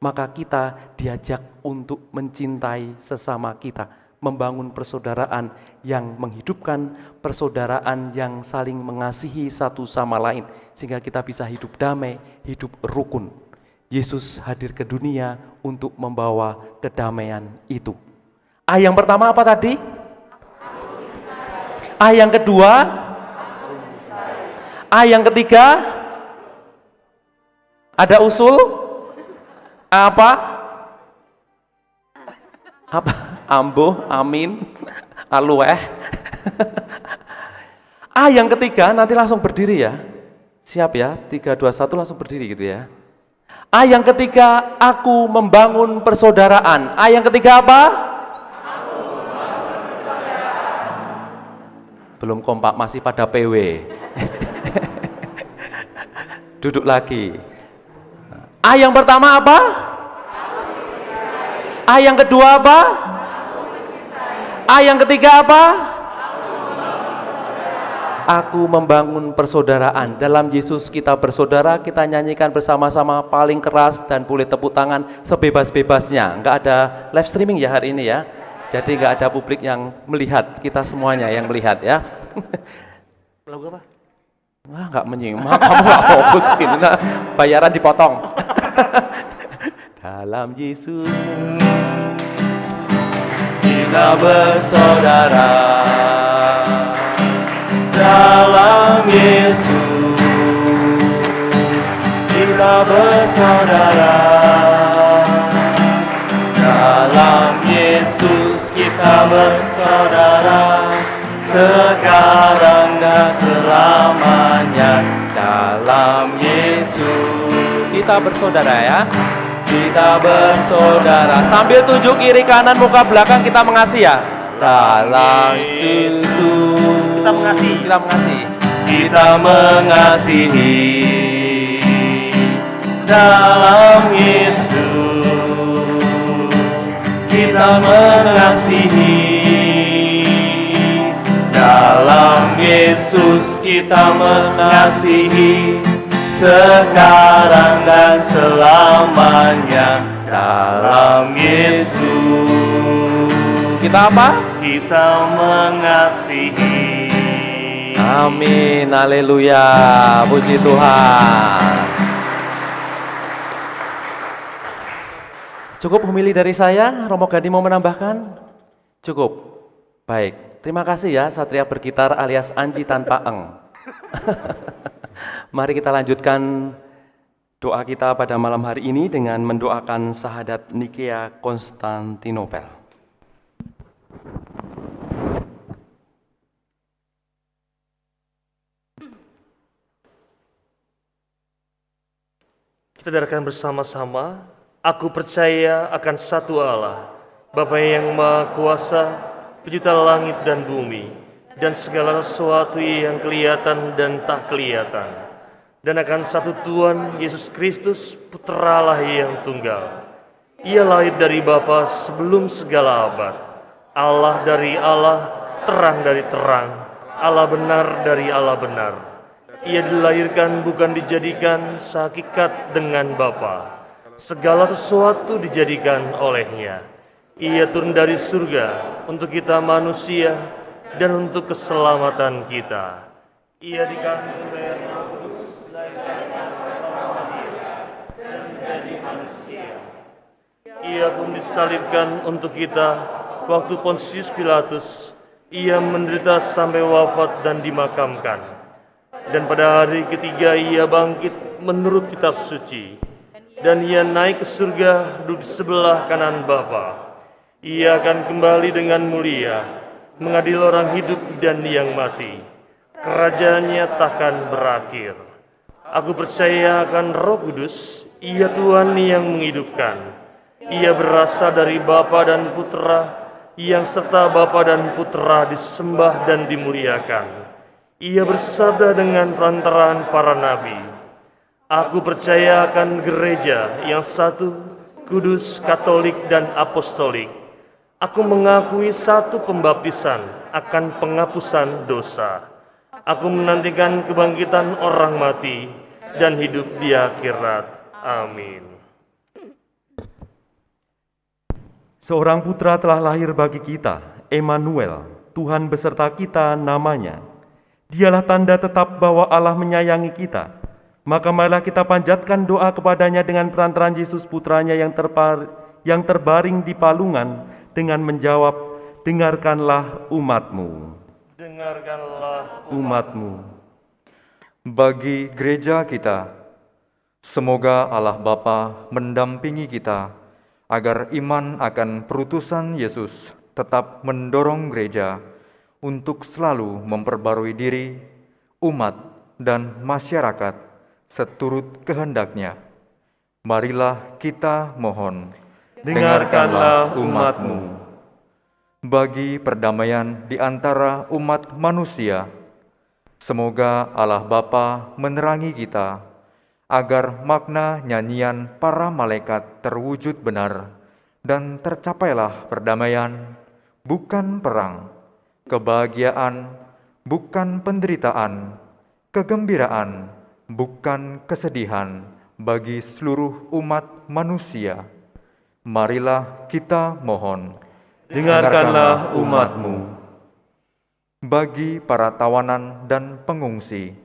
Maka kita diajak untuk mencintai sesama kita, membangun persaudaraan yang menghidupkan, persaudaraan yang saling mengasihi satu sama lain, sehingga kita bisa hidup damai, hidup rukun. Yesus hadir ke dunia untuk membawa kedamaian itu. A yang pertama apa tadi? A yang kedua? A yang ketiga? Ada usul? Apa? Apa? Ambo, amin, alueh. A yang ketiga nanti langsung berdiri ya. Siap ya, 3, 2, 1 langsung berdiri gitu ya. A yang ketiga, aku membangun persaudaraan. A yang ketiga apa? Aku membangun persaudaraan. Belum kompak, masih pada PW. Duduk lagi. A yang pertama apa? A yang kedua apa? A yang ketiga apa? Aku membangun persaudaraan. Dalam Yesus kita bersaudara, kita nyanyikan bersama-sama paling keras dan boleh tepuk tangan sebebas-bebasnya. Enggak ada live streaming ya hari ini ya. Jadi enggak ada publik yang melihat, kita semuanya yang melihat ya. Lagu apa? Wah, enggak menyimak, kamu enggak fokus gitu. Nah, bayaran dipotong. Dalam Yesus Kita bersaudara dalam Yesus, kita bersaudara dalam Yesus, kita bersaudara sekarang dan selamanya dalam Yesus. kita bersaudara ya. Kita bersaudara Sambil tunjuk kiri kanan muka belakang kita mengasihi ya. dalam Yesus. Kita mengasihi. Kita mengasihi dalam Yesus. Kita mengasihi dalam Yesus. Kita mengasihi sekarang dan selamanya dalam Yesus. Kita apa? Kita mengasihi. Amin, haleluya, puji Tuhan. Cukup homili dari saya, Romo Gadi mau menambahkan? Cukup, baik, terima kasih ya Satria Bergitar alias Anji tanpa eng. Mari kita lanjutkan doa kita pada malam hari ini dengan mendoakan syahadat Nikea Konstantinopel. Kita dengarkan bersama-sama. Aku percaya akan satu Allah, Bapa yang Maha Kuasa, Pencipta langit dan bumi, dan segala sesuatu yang kelihatan dan tak kelihatan, dan akan satu Tuhan Yesus Kristus, Putra Allah yang tunggal. Ia lahir dari Bapa sebelum segala abad, Allah dari Allah, terang dari terang, Allah benar dari Allah benar. Ia dilahirkan bukan dijadikan, sehakikat dengan Bapa. Segala sesuatu dijadikan olehnya. Ia turun dari surga untuk kita manusia dan untuk keselamatan kita. Ia dikandung dari Roh Kudus, dilahirkan dan menjadi manusia. Ia pun disalibkan untuk kita waktu Pontius Pilatus. Ia menderita sampai wafat dan dimakamkan. Dan pada hari ketiga ia bangkit menurut kitab suci. Dan ia naik ke surga, duduk di sebelah kanan Bapa. Ia akan kembali dengan mulia, mengadili orang hidup dan yang mati. Kerajaannya takkan berakhir. Aku percaya akan Roh Kudus, Ia Tuhan yang menghidupkan. Ia berasal dari Bapa dan Putra, yang serta Bapa dan Putra disembah dan dimuliakan. Ia bersabda dengan perantaraan para nabi. Aku percaya akan gereja yang satu, kudus, katolik, dan apostolik. Aku mengakui satu pembaptisan akan penghapusan dosa. Aku menantikan kebangkitan orang mati dan hidup di akhirat. Amin. Seorang putra telah lahir bagi kita, Emmanuel, Tuhan beserta kita namanya. Dialah tanda tetap bahwa Allah menyayangi kita. Maka marilah kita panjatkan doa kepadanya dengan perantaraan Yesus Putranya yang terbaring di palungan dengan menjawab, dengarkanlah umatmu. Dengarkanlah Umatmu. Bagi gereja kita, semoga Allah Bapa mendampingi kita agar iman akan perutusan Yesus tetap mendorong gereja untuk selalu memperbarui diri, umat, dan masyarakat seturut kehendaknya. Marilah kita mohon, Dengarkanlah umatmu. Bagi perdamaian di antara umat manusia, semoga Allah Bapa menerangi kita agar makna nyanyian para malaikat terwujud benar, dan tercapailah perdamaian, bukan perang, kebahagiaan, bukan penderitaan, kegembiraan, bukan kesedihan bagi seluruh umat manusia. Marilah kita mohon, Dengarkanlah umat-Mu. Bagi para tawanan dan pengungsi,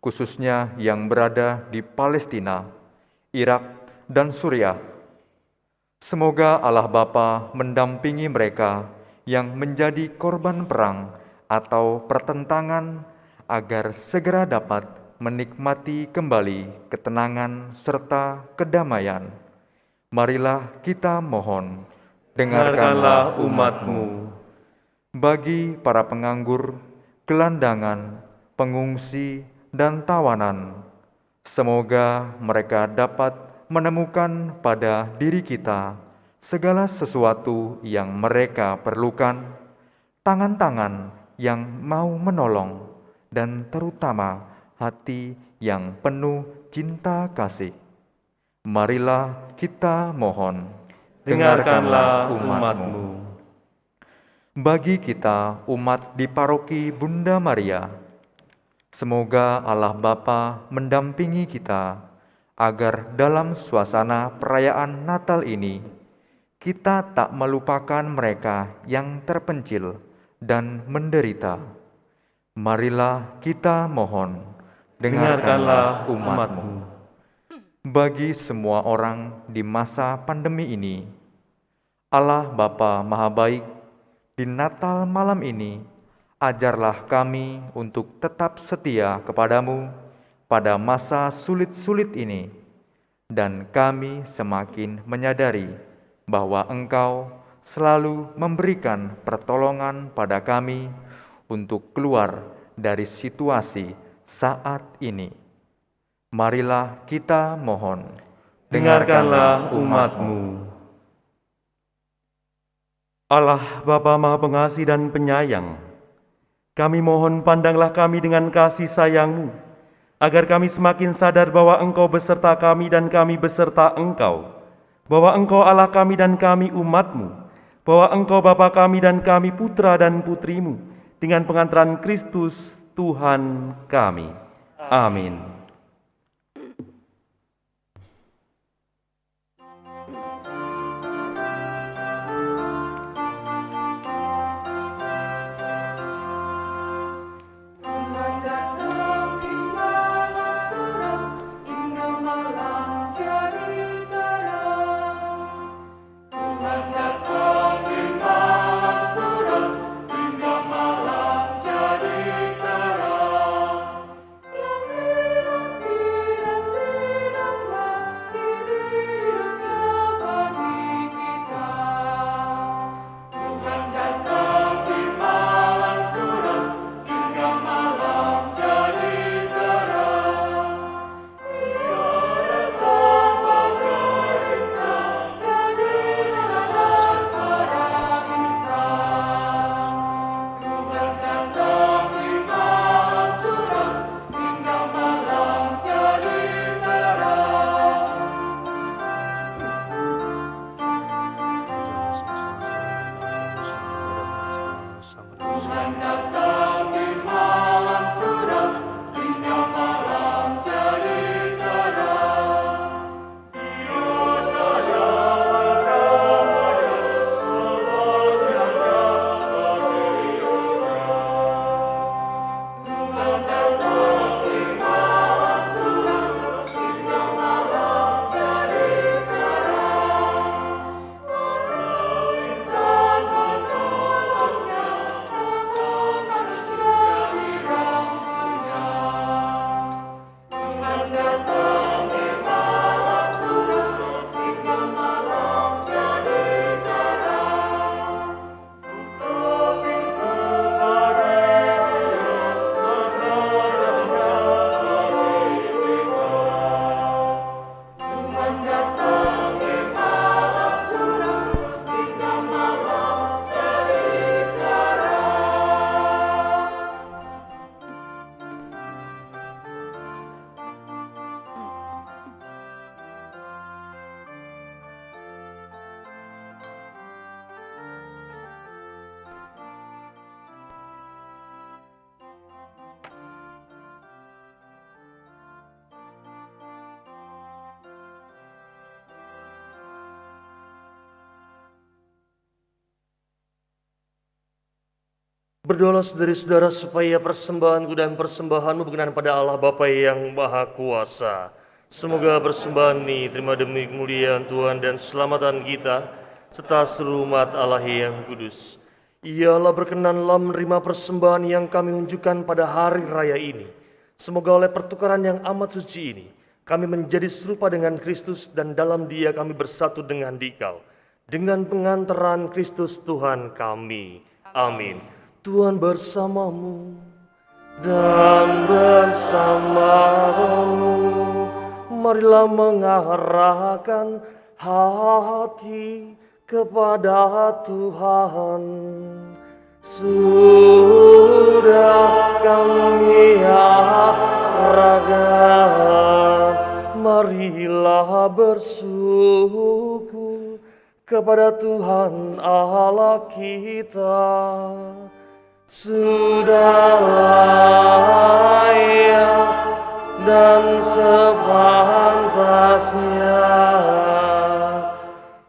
khususnya yang berada di Palestina, Irak, dan Suriah, semoga Allah Bapa mendampingi mereka yang menjadi korban perang atau pertentangan agar segera dapat menikmati kembali ketenangan serta kedamaian. Marilah kita mohon, dengarkanlah umat-Mu. Bagi para penganggur, gelandangan, pengungsi, dan tawanan, semoga mereka dapat menemukan pada diri kita segala sesuatu yang mereka perlukan, tangan-tangan yang mau menolong, dan terutama hati yang penuh cinta kasih. Marilah kita mohon, Dengarkanlah umat-Mu. Bagi kita umat di paroki Bunda Maria, semoga Allah Bapa mendampingi kita agar dalam suasana perayaan Natal ini kita tak melupakan mereka yang terpencil dan menderita. Marilah kita mohon, dengarkanlah umat-Mu. Bagi semua orang di masa pandemi ini, Allah Bapa Maha Baik, di Natal malam ini, ajarlah kami untuk tetap setia kepadamu pada masa sulit-sulit ini, dan kami semakin menyadari bahwa Engkau selalu memberikan pertolongan pada kami untuk keluar dari situasi saat ini. Marilah kita mohon, Dengarkanlah umat-Mu. Allah Bapa Maha Pengasih dan Penyayang, kami mohon pandanglah kami dengan kasih sayang-Mu, agar kami semakin sadar bahwa Engkau beserta kami dan kami beserta Engkau, bahwa Engkau Allah kami dan kami umat-Mu, bahwa Engkau Bapa kami dan kami putra dan putri-Mu, dengan pengantaran Kristus Tuhan kami. Amin. Yang Berdoalah saudara-saudara supaya persembahanku dan persembahanmu berkenan pada Allah Bapa yang Maha Kuasa. Semoga persembahan ini terima demi kemuliaan Tuhan dan keselamatan kita, serta seluruh umat Allah yang kudus. Ialah berkenanlah menerima persembahan yang kami unjukkan pada hari raya ini. Semoga oleh pertukaran yang amat suci ini, kami menjadi serupa dengan Kristus dan dalam Dia kami bersatu dengan Dikau. Dengan pengantaran Kristus Tuhan kami. Amin. Tuhan bersamamu dan bersamamu. Marilah mengarahkan hati kepada Tuhan. Sudah kami arahkan, marilah bersyukur kepada Tuhan Allah kita. Sudah layak dan sepantasnya.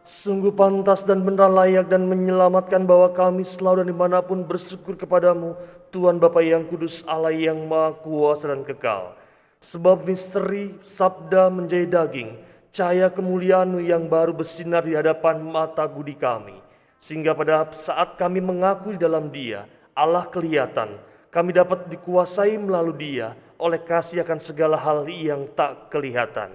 Sungguh pantas dan benar layak dan menyelamatkan bahwa kami selalu dan dimanapun bersyukur kepadamu, Tuhan Bapa yang kudus, Allah yang maha kuasa dan kekal. Sebab misteri sabda menjadi daging, cahaya kemuliaan-Mu yang baru bersinar di hadapan mata budi kami. Sehingga pada saat kami mengaku di dalam Dia, Allah kelihatan, kami dapat dikuasai melalui Dia oleh kasih akan segala hal yang tak kelihatan.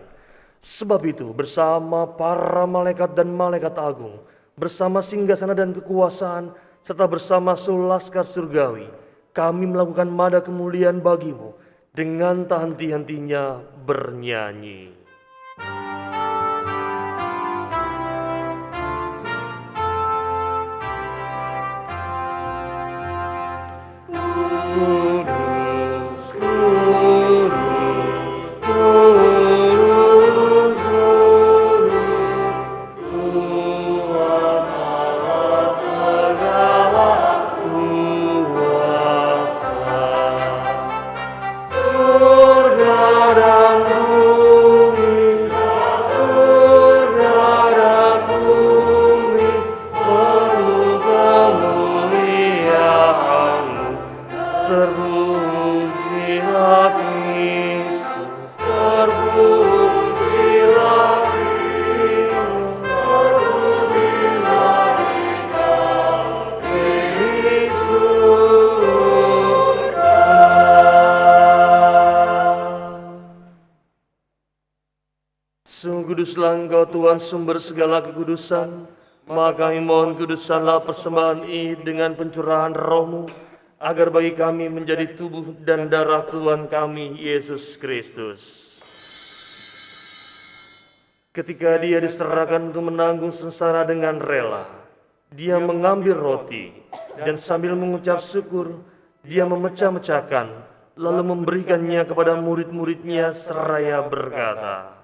Sebab itu bersama para malaikat dan malaikat agung, bersama singgasana dan kekuasaan, serta bersama seluruh laskar surgawi, kami melakukan mada kemuliaan bagi-Mu dengan tak henti-hentinya bernyanyi. Kudus, kudus, kudus, Tuhan Allah segala kuasa. Surga dan bumi, surga dan bumi, penuh kemuliaan-Mu. Terpujilah Yesus, terpujilah Dia, terpujilah Dia di surga. Sungguh kuduslah Engkau Tuhan, sumber segala kekudusan. Maka kami mohon kudusanlah persembahan ini dengan pencurahan Roh-Mu, agar bagi kami menjadi tubuh dan darah Tuhan kami, Yesus Kristus. Ketika Dia diserahkan untuk menanggung sengsara dengan rela, Dia mengambil roti, dan sambil mengucap syukur, Dia memecah-mecahkan, lalu memberikannya kepada murid-muridnya seraya berkata,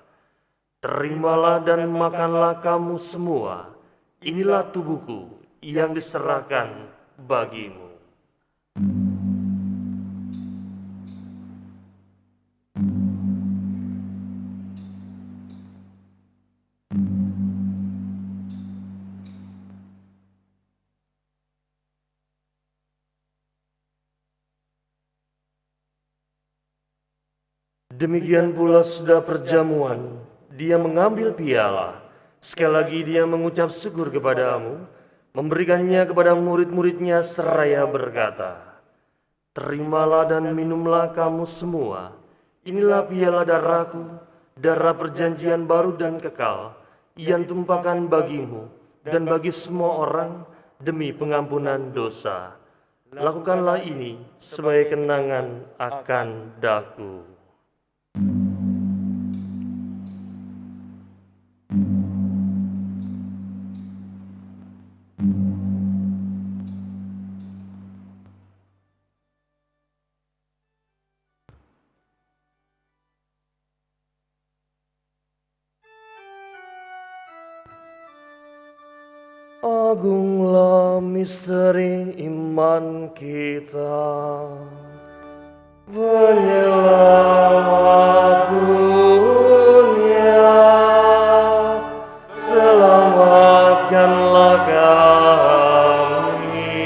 "Terimalah dan makanlah kamu semua, inilah tubuhku yang diserahkan bagimu." Demikian pula sudah perjamuan, Dia mengambil piala. Sekali lagi Dia mengucap syukur kepadamu, memberikannya kepada murid-muridnya seraya berkata, "Terimalah dan minumlah kamu semua, inilah piala darahku, darah perjanjian baru dan kekal, yang tumpahkan bagimu dan bagi semua orang demi pengampunan dosa. Lakukanlah ini sebagai kenangan akan daku." Agunglah misteri iman kita, penyelamat dunia, selamatkanlah kami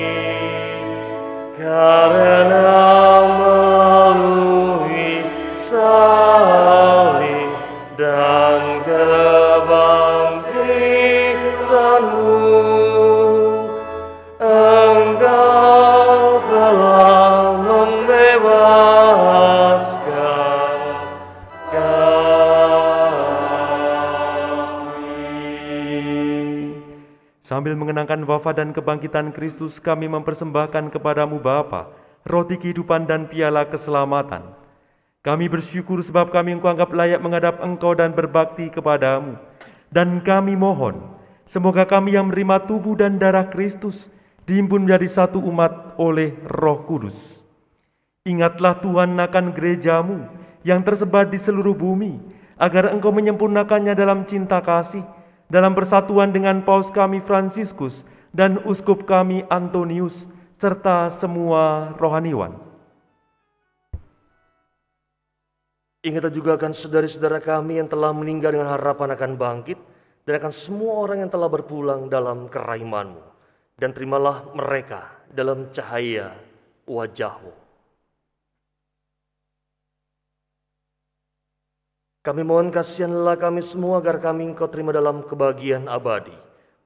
Sambil mengenangkan wafat dan kebangkitan Kristus, kami mempersembahkan kepadamu Bapa, roti kehidupan dan piala keselamatan. Kami bersyukur sebab kami Engkau anggap layak menghadap Engkau dan berbakti kepadamu. Dan kami mohon, semoga kami yang menerima tubuh dan darah Kristus dihimpun menjadi satu umat oleh Roh Kudus. Ingatlah Tuhan akan gerejamu yang tersebar di seluruh bumi, agar Engkau menyempurnakannya dalam cinta kasih, dalam persatuan dengan Paus kami Fransiskus dan Uskup kami Antonius, serta semua rohaniwan. Ingatlah juga akan saudara-saudara kami yang telah meninggal dengan harapan akan bangkit, dan akan semua orang yang telah berpulang dalam kerahman-Mu. Dan terimalah mereka dalam cahaya wajah-Mu. Kami mohon kasihanlah kami semua agar kami Engkau terima dalam kebahagiaan abadi.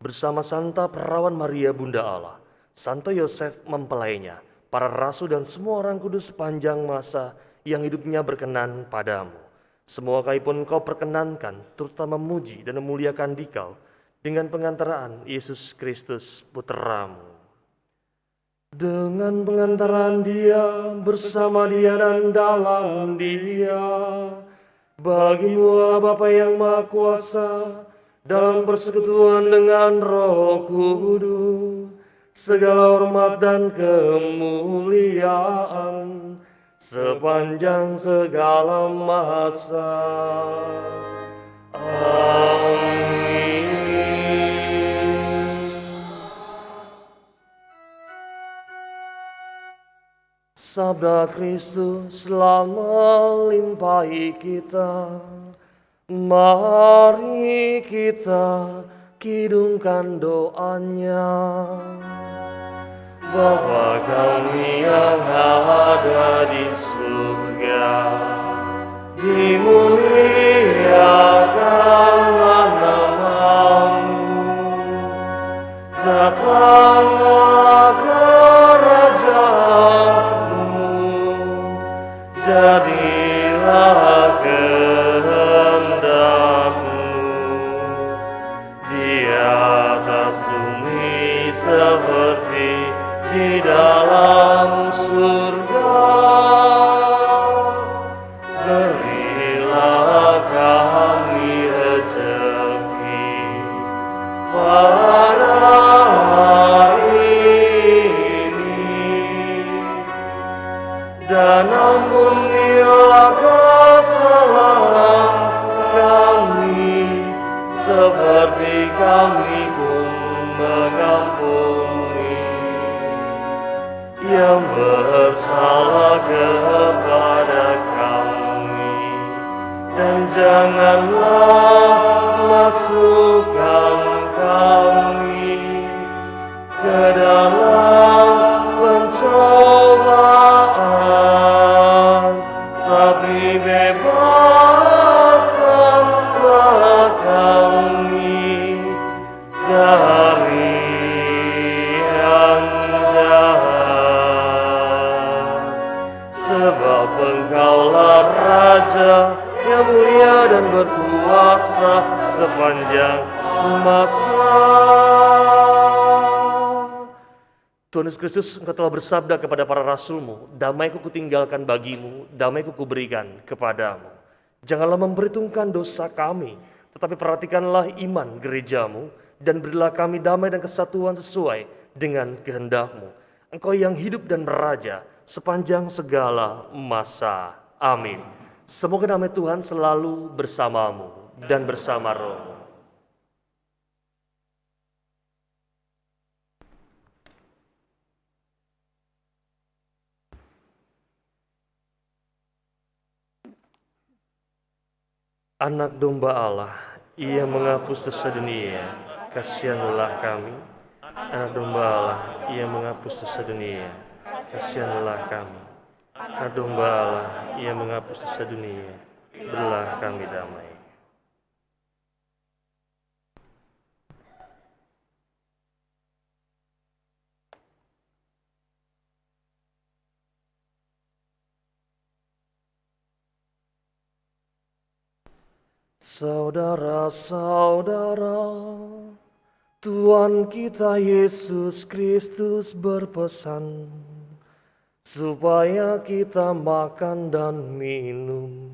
Bersama Santa Perawan Maria Bunda Allah, Santo Yosef mempelainya, para rasul dan semua orang kudus sepanjang masa yang hidupnya berkenan padamu. Semua kami pun Engkau perkenankan, terutama memuji dan memuliakan Dikau dengan pengantaraan Yesus Kristus Putramu. Dengan pengantaran Dia, bersama Dia dan dalam Dia, bagi-Mu Allah Bapa yang Maha Kuasa, dalam persekutuan dengan Roh Kudus, segala hormat dan kemuliaan sepanjang segala masa. Amin. Sabda Kristus telah melimpahi kita. Mari kita kidungkan doanya. Bapa kami yang ada di surga, dimuliakanlah nama-Mu, datanglah kerajaan-Mu, jadilah kehendak-Mu di atas bumi seperti di dalam surga. Berilah kami rezeki pada hari ini, dan ampunilah kesalahan kami seperti kami pun mengampuni yang bersalah kepada kami, dan janganlah masukkan kami ke dalam pencobaan, tapi bebaskanlah kami dari yang jahat. Sebab Engkaulah Raja yang mulia dan berkuasa sepanjang masa. Tuhan Yesus Kristus, Engkau telah bersabda kepada para rasul-Mu, damai-Ku kutinggalkan bagimu, damai-Ku kuberikan kepadamu. Janganlah memperhitungkan dosa kami, tetapi perhatikanlah iman gereja-Mu, dan berilah kami damai dan kesatuan sesuai dengan kehendak-Mu. Engkau yang hidup dan beraja sepanjang segala masa. Amin. Semoga damai Tuhan selalu bersamamu dan bersama rohmu. Anak domba Allah, Ia menghapus dosa dunia, kasihanlah kami. Anak domba Allah, Ia menghapus dosa dunia, kasihanlah kami. Anak domba Allah, Ia menghapus dosa dunia, berilah kami damai. Saudara-saudara, Tuhan kita Yesus Kristus berpesan supaya kita makan dan minum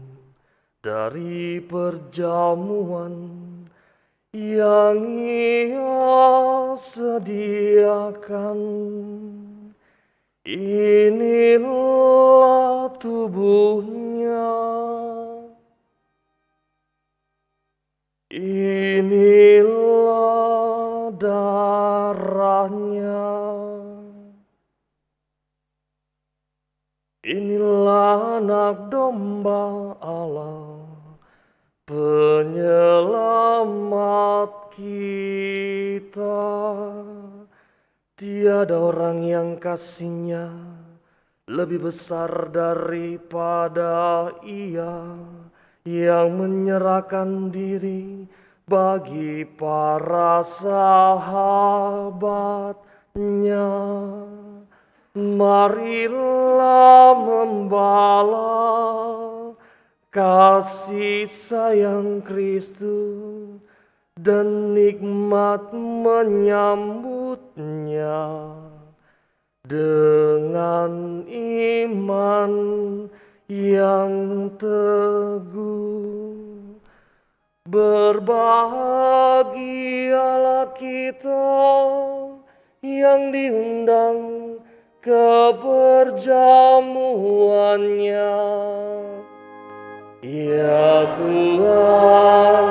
dari perjamuan yang Ia sediakan. Inilah tubuhnya, inilah darahnya. Inilah anak domba Allah, penyelamat kita. Tiada orang yang kasihnya lebih besar daripada Ia yang menyerahkan diri bagi para sahabatnya. Marilah membalas kasih sayang Kristus dan nikmat menyambutnya dengan iman yang teguh. Berbahagialah kita yang diundang ke perjamuannya. Ya Tuhan,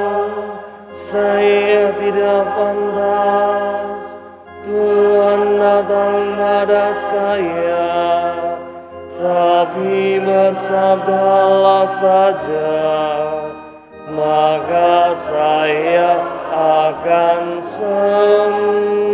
saya tidak pantas Tuhan datang pada saya, tapi bersabdalah saja, maka saya akan sembuh.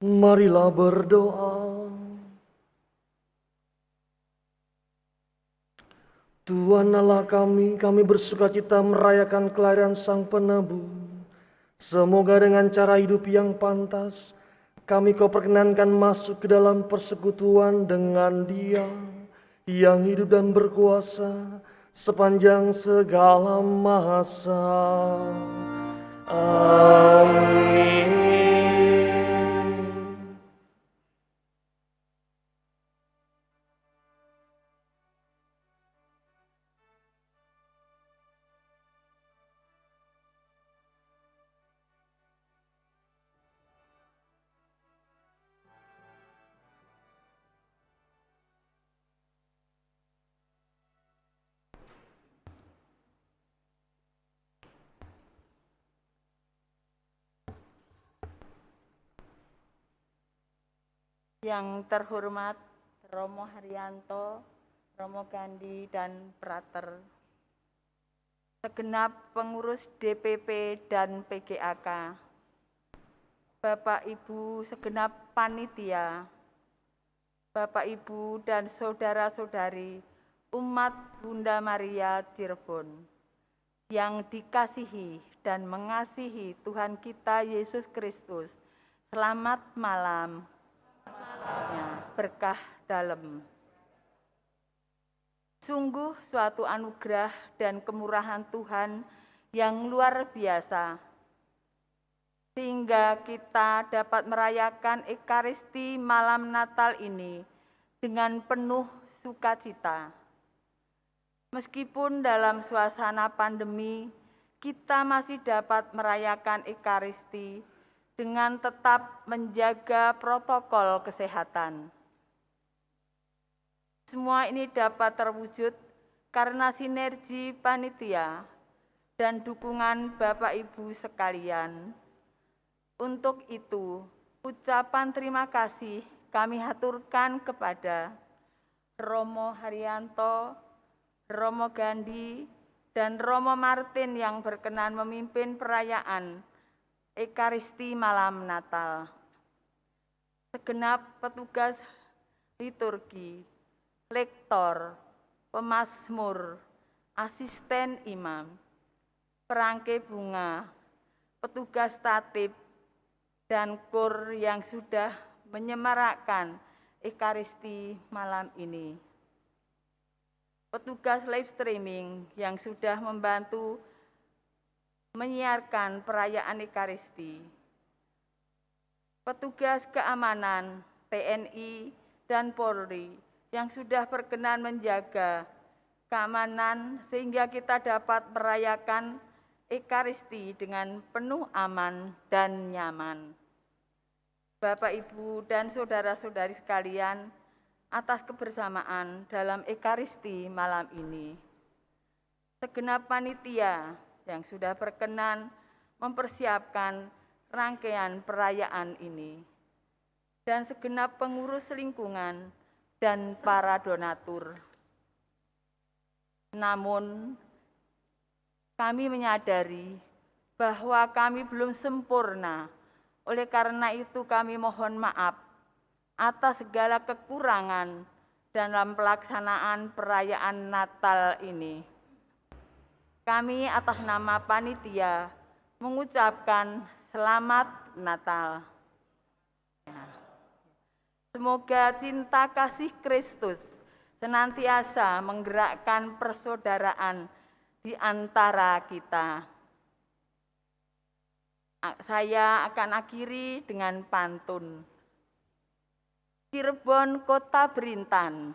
Marilah berdoa. Tuhan Allah kami bersukacita merayakan kelahiran Sang Penebus. Semoga dengan cara hidup yang pantas, kami Kau perkenankan masuk ke dalam persekutuan dengan Dia yang hidup dan berkuasa sepanjang segala masa. Amin. Yang terhormat Romo Haryanto, Romo Gandhi, dan Prater, segenap pengurus DPP dan PGAK, Bapak Ibu segenap panitia, Bapak Ibu dan saudara-saudari umat Bunda Maria Cirebon, yang dikasihi dan mengasihi Tuhan kita Yesus Kristus, selamat malam. Berkah dalam. Sungguh suatu anugerah dan kemurahan Tuhan yang luar biasa, sehingga kita dapat merayakan Ekaristi malam Natal ini dengan penuh sukacita. Meskipun dalam suasana pandemi, kita masih dapat merayakan Ekaristi dengan tetap menjaga protokol kesehatan. Semua ini dapat terwujud karena sinergi panitia dan dukungan Bapak Ibu sekalian. Untuk itu, ucapan terima kasih kami haturkan kepada Romo Haryanto, Romo Gandhi, dan Romo Martin yang berkenan memimpin perayaan Ekaristi malam Natal. Segenap petugas liturgi, lektor, pemazmur, asisten imam, perangkai bunga, petugas tatib, dan kur yang sudah menyemarakkan Ekaristi malam ini. Petugas live streaming yang sudah membantu menyiarkan perayaan Ekaristi, petugas keamanan TNI dan Polri yang sudah berkenan menjaga keamanan sehingga kita dapat merayakan Ekaristi dengan penuh aman dan nyaman. Bapak, Ibu, dan saudara-saudari sekalian, atas kebersamaan dalam Ekaristi malam ini, segenap panitia yang sudah berkenan mempersiapkan rangkaian perayaan ini, dan segenap pengurus lingkungan dan para donatur. Namun, kami menyadari bahwa kami belum sempurna, oleh karena itu kami mohon maaf atas segala kekurangan dalam pelaksanaan perayaan Natal ini. Kami atas nama panitia mengucapkan selamat Natal. Semoga cinta kasih Kristus senantiasa menggerakkan persaudaraan di antara kita. Saya akan akhiri dengan pantun. Cirebon kota berintan,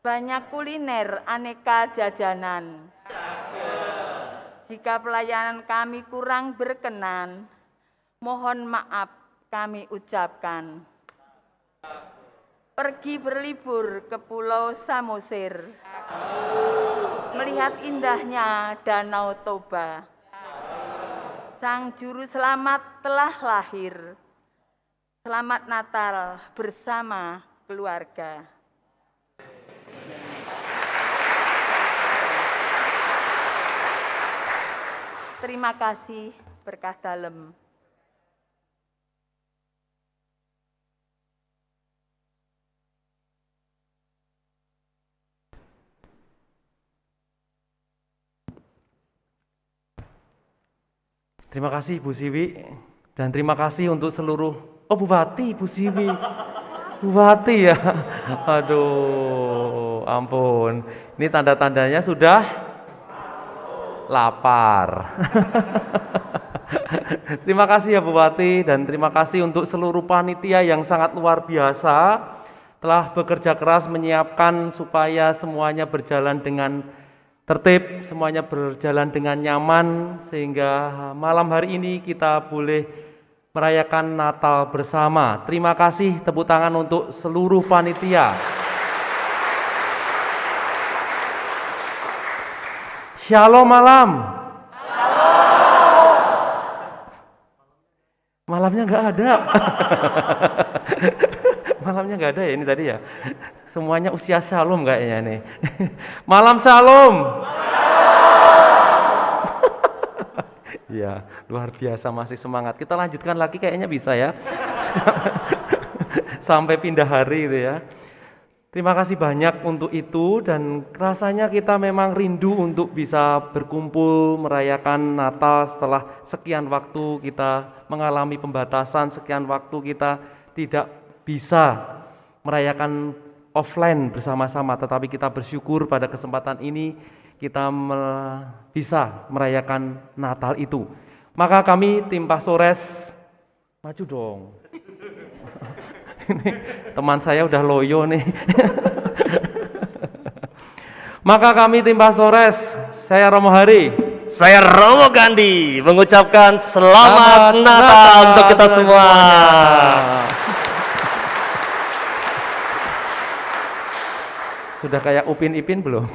banyak kuliner aneka jajanan. Jika pelayanan kami kurang berkenan, mohon maaf kami ucapkan. Pergi berlibur ke Pulau Samosir, melihat indahnya Danau Toba. Sang Juru Selamat telah lahir. Selamat Natal bersama keluarga. Terima kasih, berkah dalem. Terima kasih Bu Siwi, dan terima kasih untuk seluruh, Bupati Bu Siwi, Bupati ya, aduh ampun, ini tanda-tandanya sudah Lapar. Terima kasih ya Bupati, dan terima kasih untuk seluruh panitia yang sangat luar biasa telah bekerja keras menyiapkan supaya semuanya berjalan dengan tertib, semuanya berjalan dengan nyaman, sehingga malam hari ini kita boleh merayakan Natal bersama. Terima kasih, tepuk tangan untuk seluruh panitia. Shalom malam. Malamnya nggak ada. Malamnya nggak ada ya ini tadi ya. Semuanya usia shalom kayaknya nih. Malam shalom. Ya, luar biasa, masih semangat. Kita lanjutkan lagi kayaknya bisa ya. Sampai pindah hari itu ya. Terima kasih banyak untuk itu, dan rasanya kita memang rindu untuk bisa berkumpul merayakan Natal setelah sekian waktu kita mengalami pembatasan, sekian waktu kita tidak bisa merayakan offline bersama-sama, tetapi kita bersyukur pada kesempatan ini kita bisa merayakan Natal itu. Maka kami tim Pastores, maju dong. Ini teman saya udah loyo nih. Maka kami tim Pastores, saya Romo Hari, Saya Romo Gandhi mengucapkan selamat Natal untuk kita semua. Sudah kayak Upin Ipin belum?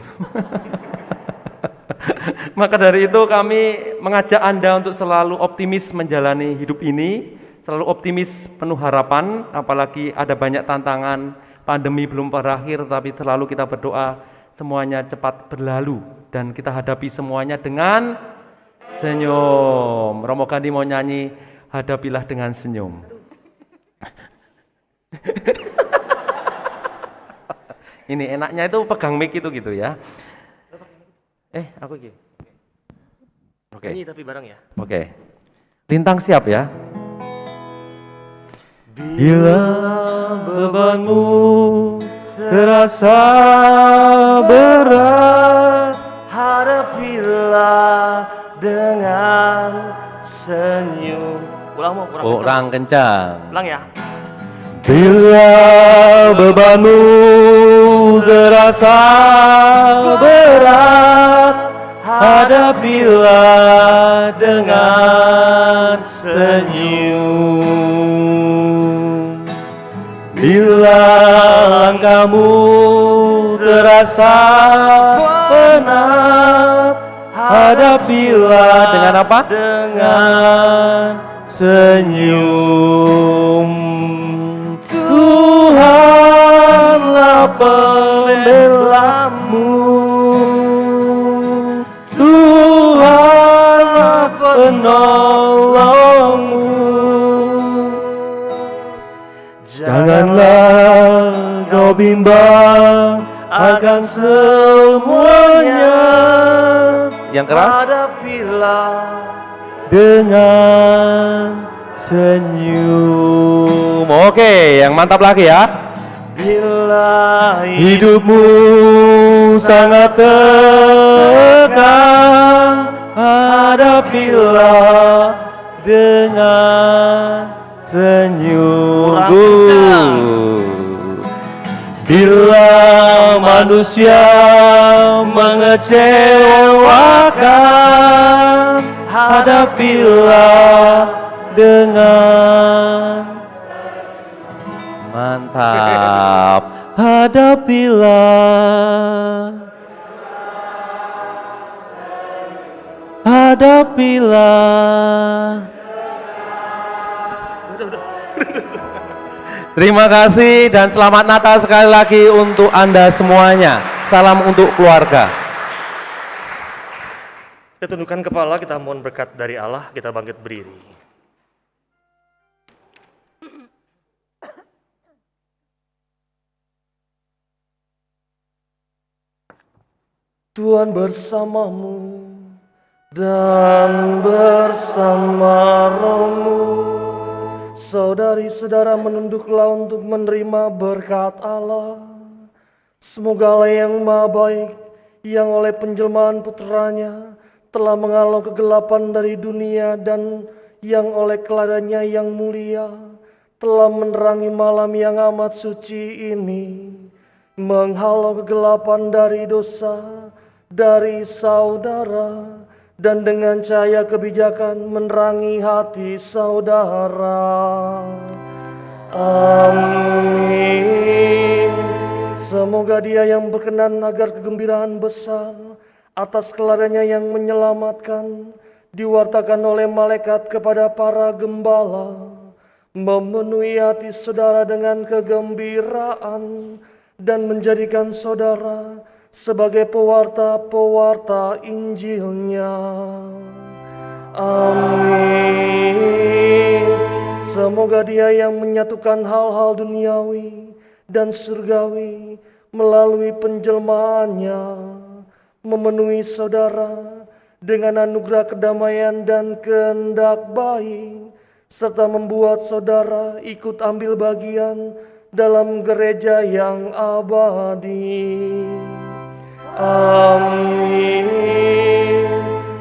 Maka dari itu kami mengajak Anda untuk selalu optimis menjalani hidup ini, selalu optimis, penuh harapan, apalagi ada banyak tantangan, pandemi belum berakhir, tapi selalu kita berdoa semuanya cepat berlalu dan kita hadapi semuanya dengan senyum. Romo Gandhi mau nyanyi, hadapilah dengan senyum. Ini enaknya itu pegang mic itu gitu ya. Aku iki. Oke. Ini tapi bareng ya. Oke. Lintang siap ya. Bila bebanmu terasa berat, hadapilah dengan senyum. Kurang kencang. Ulang ya. Bila bebanmu terasa berat, hadapilah dengan senyum. Bila langkahmu terasa benar, hadapilah dengan apa? Dengan senyum. Tuhanlah pembelamu, Tuhanlah penolongmu. Janganlah kau bimbang akan semuanya. Yang keras. Hadapilah dengan senyum. Oke, yang mantap lagi ya. Bila hidupmu sangat tegang, hadapilah dengan senyum. Bila manusia mengecewakan, hadapilah dengan mantap. Hadapilah. Terima kasih dan selamat Natal sekali lagi untuk Anda semuanya. Salam untuk keluarga. Kita tundukkan kepala, kita mohon berkat dari Allah, kita bangkit berdiri. Tuhan bersamamu dan bersama rohmu. Saudari-saudara, menunduklah untuk menerima berkat Allah. Semoga Allah yang Maha Baik, yang oleh penjelmaan putranya telah menghalau kegelapan dari dunia, dan yang oleh keladanya yang mulia telah menerangi malam yang amat suci ini, menghalau kegelapan dari dosa dari saudara, dan dengan cahaya kebijakan menerangi hati saudara. Amin. Semoga Dia yang berkenan agar kegembiraan besar atas keladanya yang menyelamatkan diwartakan oleh malaikat kepada para gembala, memenuhi hati saudara dengan kegembiraan, dan menjadikan saudara sebagai pewarta-pewarta Injilnya. Amin. Semoga Dia yang menyatukan hal-hal duniawi dan surgawi melalui penjelmaannya memenuhi saudara dengan anugerah kedamaian dan kehendak baik, serta membuat saudara ikut ambil bagian dalam gereja yang abadi. Amin.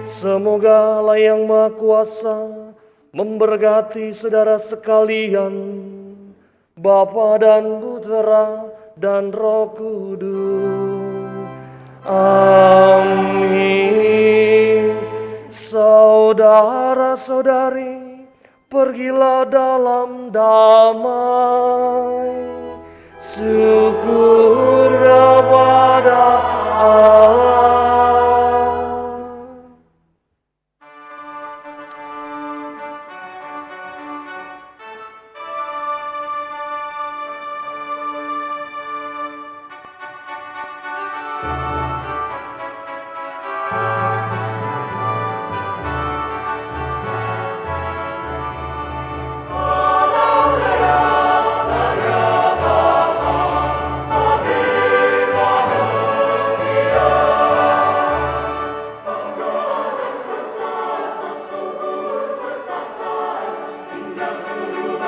Semoga Allah yang Maha Kuasa memberkati saudara sekalian, Bapa dan Putera dan Roh Kudus. Amin. Saudara-saudari, pergilah dalam damai. Syukur kepada Allah. Hingga seluruh